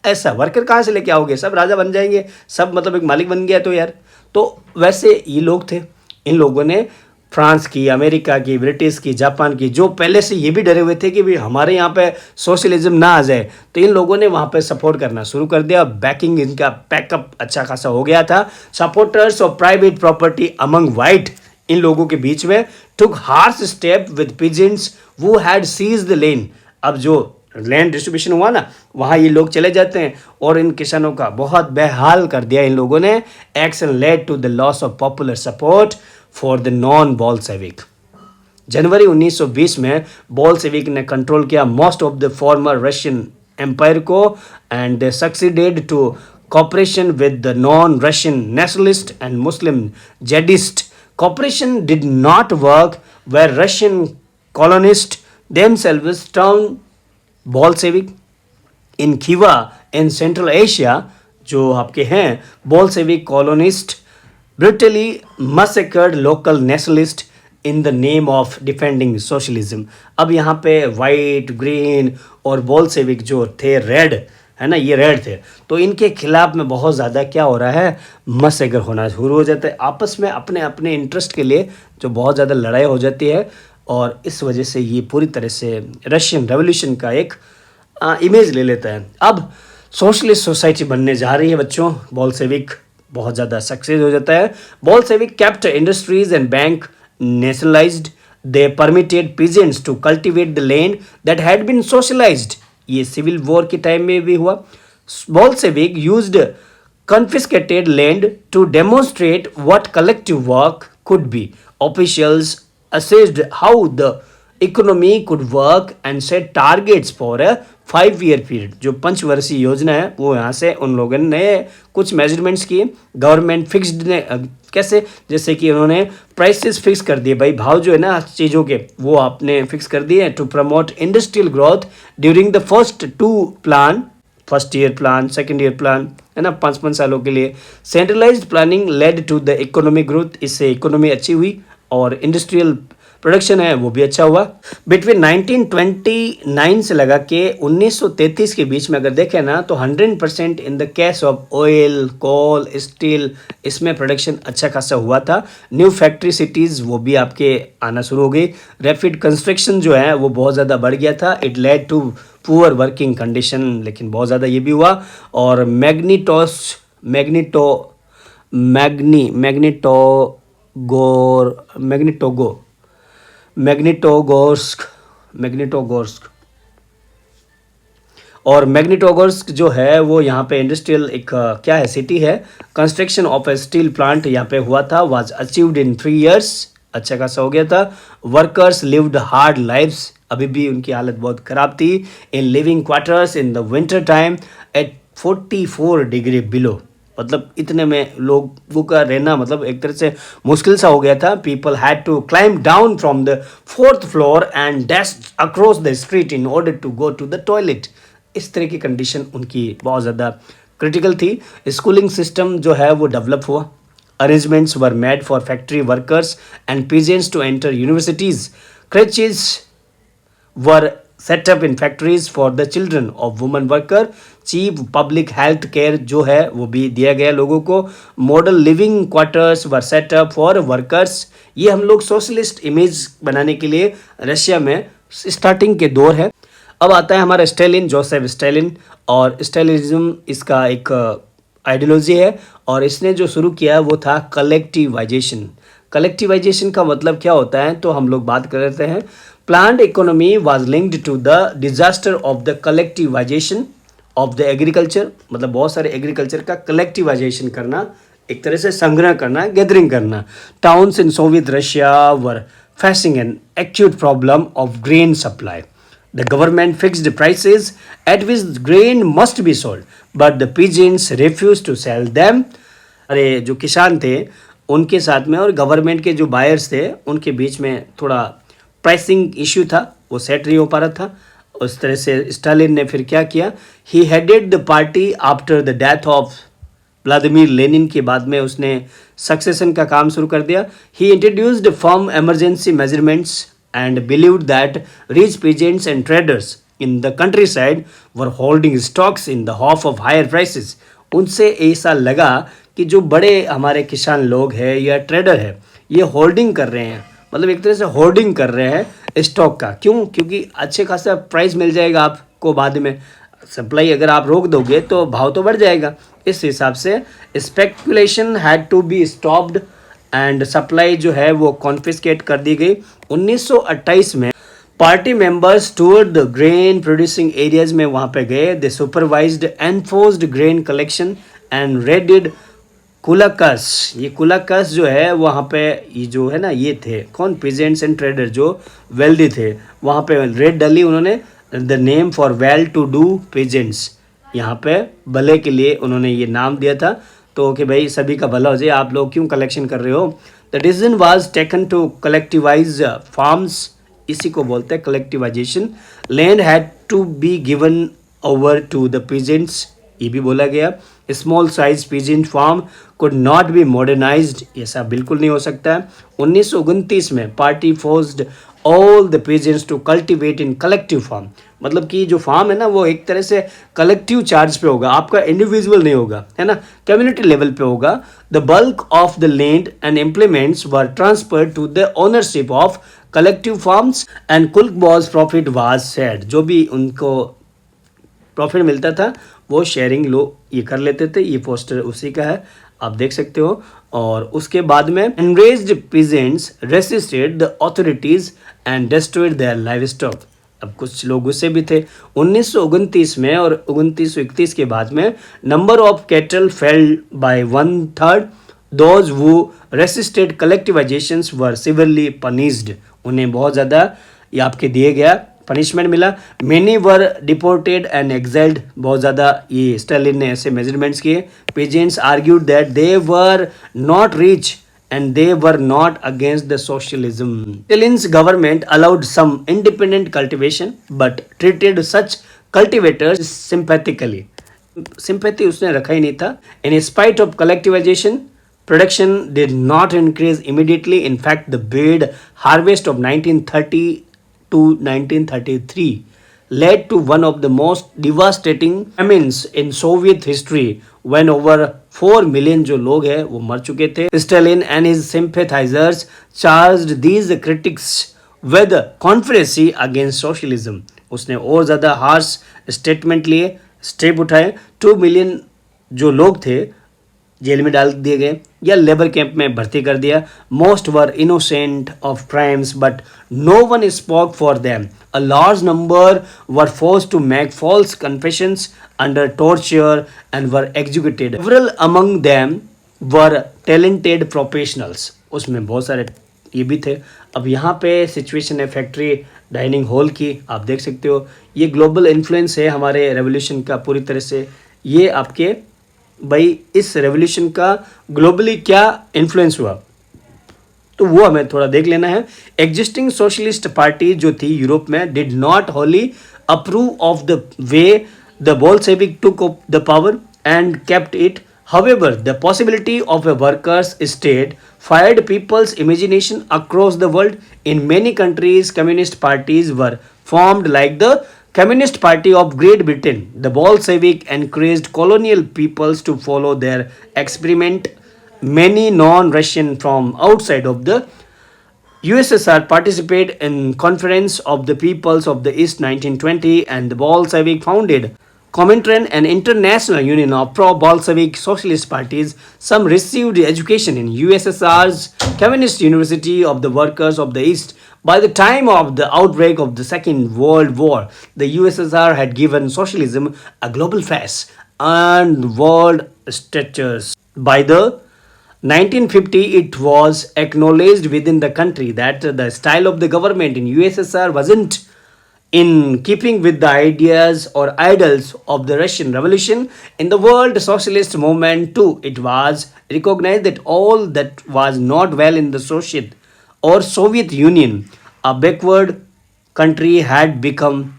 ऐसा वर्कर कहाँ से लेके आओगे, सब राजा बन जाएंगे, सब मतलब एक मालिक बन गया तो यार। तो वैसे ये लोग थे, इन लोगों ने फ्रांस की, अमेरिका की, ब्रिटिश की, जापान की, जो पहले से ये भी डरे हुए थे कि भाई हमारे यहाँ पे सोशलिज्म ना आ जाए, तो इन लोगों ने वहाँ पे सपोर्ट करना शुरू कर दिया। बैकिंग इनका पैकअप अच्छा खासा हो गया था। Supporters of private property among white, इन लोगों के बीच में took harsh step with peasants who had seize the land. अब जो लैंड डिस्ट्रीब्यूशन हुआ ना, वहाँ ये लोग चले जाते हैं और इन किसानों का बहुत बेहाल कर दिया इन लोगों ने। Action led to the loss of popular support for the non Bolshevik. जनवरी 1920 में बोल्शेविक ने कंट्रोल किया most of the former Russian empire को and they succeeded to cooperation with the non-Russian nationalist and Muslim jihadist. Cooperation did not work where Russian colonists themselves turned Bolshevik. In Khiva in Central Asia, जो आपके हैं Bolshevik colonists brutally massacred local nationalists in the name of defending socialism. अब यहाँ पे वाइट, ग्रीन और बोल्शेविक जो थे रेड, है ना, ये रेड थे, तो इनके खिलाफ में बहुत ज़्यादा क्या हो रहा है, मसगर होना शुरू हो जाता है आपस में, अपने अपने इंटरेस्ट के लिए जो बहुत ज़्यादा लड़ाई हो जाती है। और इस वजह से ये पूरी तरह से रशियन रेवोल्यूशन का एक इमेज ले लेता है। अब सोशलिस्ट सोसाइटी बनने जा रही है बच्चों, बोल्शेविक बहुत ज़्यादा सक्सेस हो जाता है। Bolshevik kept industries and bank nationalised, they permitted peasants to cultivate the land that had been socialised. ये सिविल वॉर के टाइम में भी हुआ। Bolshevik used confiscated land to demonstrate what collective work could be. Officials assessed how the economy could work and set targets for a 5-year period. जो पंचवर्षीय योजना है वो यहाँ से उन लोगों ने कुछ मेजरमेंट्स किए। गवर्नमेंट फिक्स्ड ने कैसे, जैसे कि उन्होंने प्राइसेस फिक्स कर दिए, भाई भाव जो है ना चीज़ों के वो आपने फिक्स कर दिए। To promote industrial growth during the first 2 plan, first year plan, second year plan, है ना, 5-5 सालों के लिए। Centralised planning led to the economic growth, इससे इकोनॉमी अच्छी हुई और इंडस्ट्रियल प्रोडक्शन है वो भी अच्छा हुआ। बिटवीन 1929 से लगा के 1933 के बीच में अगर देखें ना तो 100% in the case of oil, coal, steel, इसमें प्रोडक्शन अच्छा खासा हुआ था। न्यू फैक्ट्री सिटीज़ वो भी आपके आना शुरू हो गई। रैपिड कंस्ट्रक्शन जो है वो बहुत ज़्यादा बढ़ गया था। It led to poor working condition, लेकिन बहुत ज़्यादा ये भी हुआ। और मैग्नेटोगोर्स्क जो है वो यहाँ पे इंडस्ट्रियल एक क्या है सिटी है। Construction of A steel plant यहाँ पे हुआ था, वाज अचीव्ड इन 3 years, अच्छा खासा हो गया था। वर्कर्स लिव्ड हार्ड लाइव्स, अभी भी उनकी हालत बहुत ख़राब थी। In living quarters in the winter time at 44 degree below, मतलब इतने में लोगों का रहना मतलब एक तरह से मुश्किल सा हो गया था। People had to climb down from the 4th floor and dash across the street in order to go to the toilet. इस तरह की कंडीशन उनकी बहुत ज़्यादा क्रिटिकल थी। स्कूलिंग सिस्टम जो है वो डेवलप हुआ। Arrangements were made for factory workers and peasants to enter universities. Creches were set up in factories for the children of women worker. Cheap public health care जो है वो भी दिया गया लोगों को। Model living quarters were set up for workers. ये हम लोग सोशलिस्ट इमेज बनाने के लिए रशिया में स्टार्टिंग के दौर है। अब आता है हमारा स्टालिन, जोसेफ स्टालिन, और स्टालिनिज्म इसका एक आइडियोलॉजी है और इसने जो शुरू किया वो था कलेक्टिवाइजेशन। कलेक्टिवाइजेशन का मतलब क्या होता है, तो हम लोग बात कर रहे हैं planned economy was linked to the disaster of the collectivisation of the agriculture. मतलब बहुत सारे एग्रीकल्चर का कलेक्टिवाइजेशन करना, एक तरह से संग्रह करना, गैदरिंग करना। Towns in Soviet Russia were facing an acute problem of grain supply. The government fixed prices at which grain must be sold but the peasants refuse to sell them. अरे जो किसान थे उनके साथ में और गवर्नमेंट के जो बायर्स थे उनके बीच में थोड़ा प्राइसिंग इश्यू था, वो सेट नहीं हो पा रहा था। उस तरह से स्टालिन ने फिर क्या किया, he headed the party after the death of Vladimir Lenin के बाद में उसने सक्सेशन का काम शुरू कर दिया। He introduced firm emergency measurements and believed that rich peasants and traders in the countryside were holding stocks in the hope of higher prices. उनसे ऐसा लगा कि जो बड़े हमारे किसान लोग हैं या ट्रेडर है, ये होल्डिंग कर रहे हैं, मतलब एक तरह से होर्डिंग कर रहे हैं स्टॉक का। क्यों? क्योंकि अच्छे खासा प्राइस मिल जाएगा आपको बाद में। सप्लाई अगर आप रोक दोगे तो भाव तो बढ़ जाएगा। इस हिसाब से speculation had to be stopped and supply जो है वो कॉन्फिस्केट कर दी गई। 1928 में party members tour the grain producing areas में वहाँ पे गए। They supervised enforced grain collection and raided kulaks. ये कुलाकस जो है वहाँ पे ये जो है ना, ये थे कौन, पीजेंट्स एंड ट्रेडर जो वेल्दी थे, वहाँ पे रेड डाली उन्होंने। The name for well to do peasants, यहाँ पे भले के लिए उन्होंने ये नाम दिया था, तो कि भाई सभी का भला हो जाए, आप लोग क्यों कलेक्शन कर रहे हो। The decision was taken to collectivize farms, इसी को बोलते हैं collectivization. Land had to be given over to the peasants, ये भी बोला गया। Small size peasant farm could not be modernized, ऐसा बिल्कुल नहीं हो सकता है। 1929 में party forced all the peasants to cultivate in collective farm, मतलब कि जो फार्म है ना वो एक तरह से कलेक्टिव चार्ज पे होगा, आपका इंडिविजुअल नहीं होगा, है ना, कम्युनिटी लेवल पे होगा। The bulk of the land and implements were transfer to the ownership of collective farms and कुल्क बॉज प्रॉफिट वाज शेयर्ड। जो भी उनको प्रॉफिट मिलता था वो शेयरिंग लो ये कर लेते थे। ये पोस्टर उसी का है, आप देख सकते हो। और उसके बाद में enraged peasants resisted the authorities and destroyed their livestock. अब कुछ लोग गुस्से भी थे। 1929 में और 1931 के बाद में number of cattle fell by 1/3। Those who resisted collectivizations were severely punished, उन्हें बहुत ज़्यादा ये आपके दिए गया पनिशमेंट मिला। Many were deported and exiled, बहुत ज़्यादा ये स्टालिन ने ऐसे मेजरमेंट्स किए। Peasants argued that they were not rich and they were not against the socialism. Stalin's government allowed some independent cultivation but treated such cultivators sympathetically. Sympathy उसने रखा ही नहीं था. In spite of collectivization, production did not increase immediately. In fact, the bad harvest of 1930 to 1933 led to one of the most devastating famines in Soviet history when over 4 million जो लोग हैं वो मर चुके थे. Stalin and his sympathizers charged these critics with conspiracy against socialism. उसने और ज़्यादा हार्श स्टेटमेंट लिए, स्टेप उठाए. 2 मिलियन जो लोग थे जेल में डाल दिए गए या लेबर कैंप में भर्ती कर दिया. Most were innocent of crimes but no one spoke for them. A large number were forced to make false confessions under torture and were executed. Several among them were talented professionals. उसमें बहुत सारे ये भी थे. अब यहाँ पे सिचुएशन है फैक्ट्री डाइनिंग हॉल की, आप देख सकते हो. ये ग्लोबल इन्फ्लुएंस है हमारे रेवोल्यूशन का पूरी तरह से. ये आपके भाई इस रेवोल्यूशन का ग्लोबली क्या इन्फ्लुएंस हुआ तो वो हमें थोड़ा देख लेना है. एग्जिस्टिंग सोशलिस्ट पार्टी जो थी यूरोप में did not Holi approve of the way the Bolshevik took up the power and kept it. However, the possibility of a workers' state fired people's imagination across the world. In many countries, communist parties were formed like the Communist Party of Great Britain. The Bolshevik encouraged colonial peoples to follow their experiment. Many non-Russian from outside of the USSR participated in Conference of the Peoples of the East 1920 and the Bolshevik founded Comintern, an international union of pro-Bolshevik socialist parties. Some received education in USSR's Communist University of the Workers of the East. By the time of the outbreak of the Second World War, the USSR had given socialism a global face and world statures. By the 1950, it was acknowledged within the country that the style of the government in USSR wasn't in keeping with the ideas or ideals of the Russian Revolution. In the world socialist movement too, it was recognized that all that was not well in the Soviet Union, a backward country had become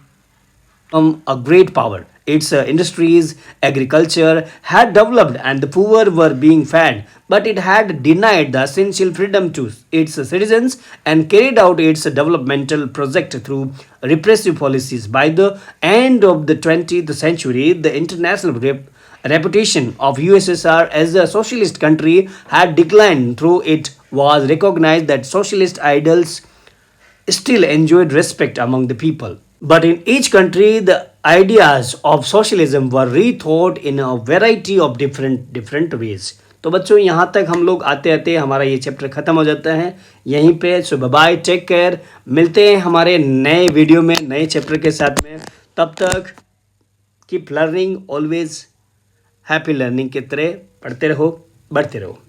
a great power. Its industries, agriculture had developed, and the poor were being fed. But it had denied the essential freedom to its citizens and carried out its developmental project through repressive policies. By the end of the 20th century, the international reputation of USSR as a socialist country had declined, through it was recognized that socialist ideals still enjoyed respect among the people. But in each country, the ideas of socialism were rethought in a variety of different ways. तो बच्चों यहाँ तक हम लोग आते आते हमारा ये चैप्टर ख़त्म हो जाता है यहीं पे. सो बाय, टेक केयर. मिलते हैं हमारे नए वीडियो में नए चैप्टर के साथ में. तब तक keep learning, always happy learning की तरह पढ़ते रहो, बढ़ते रहो.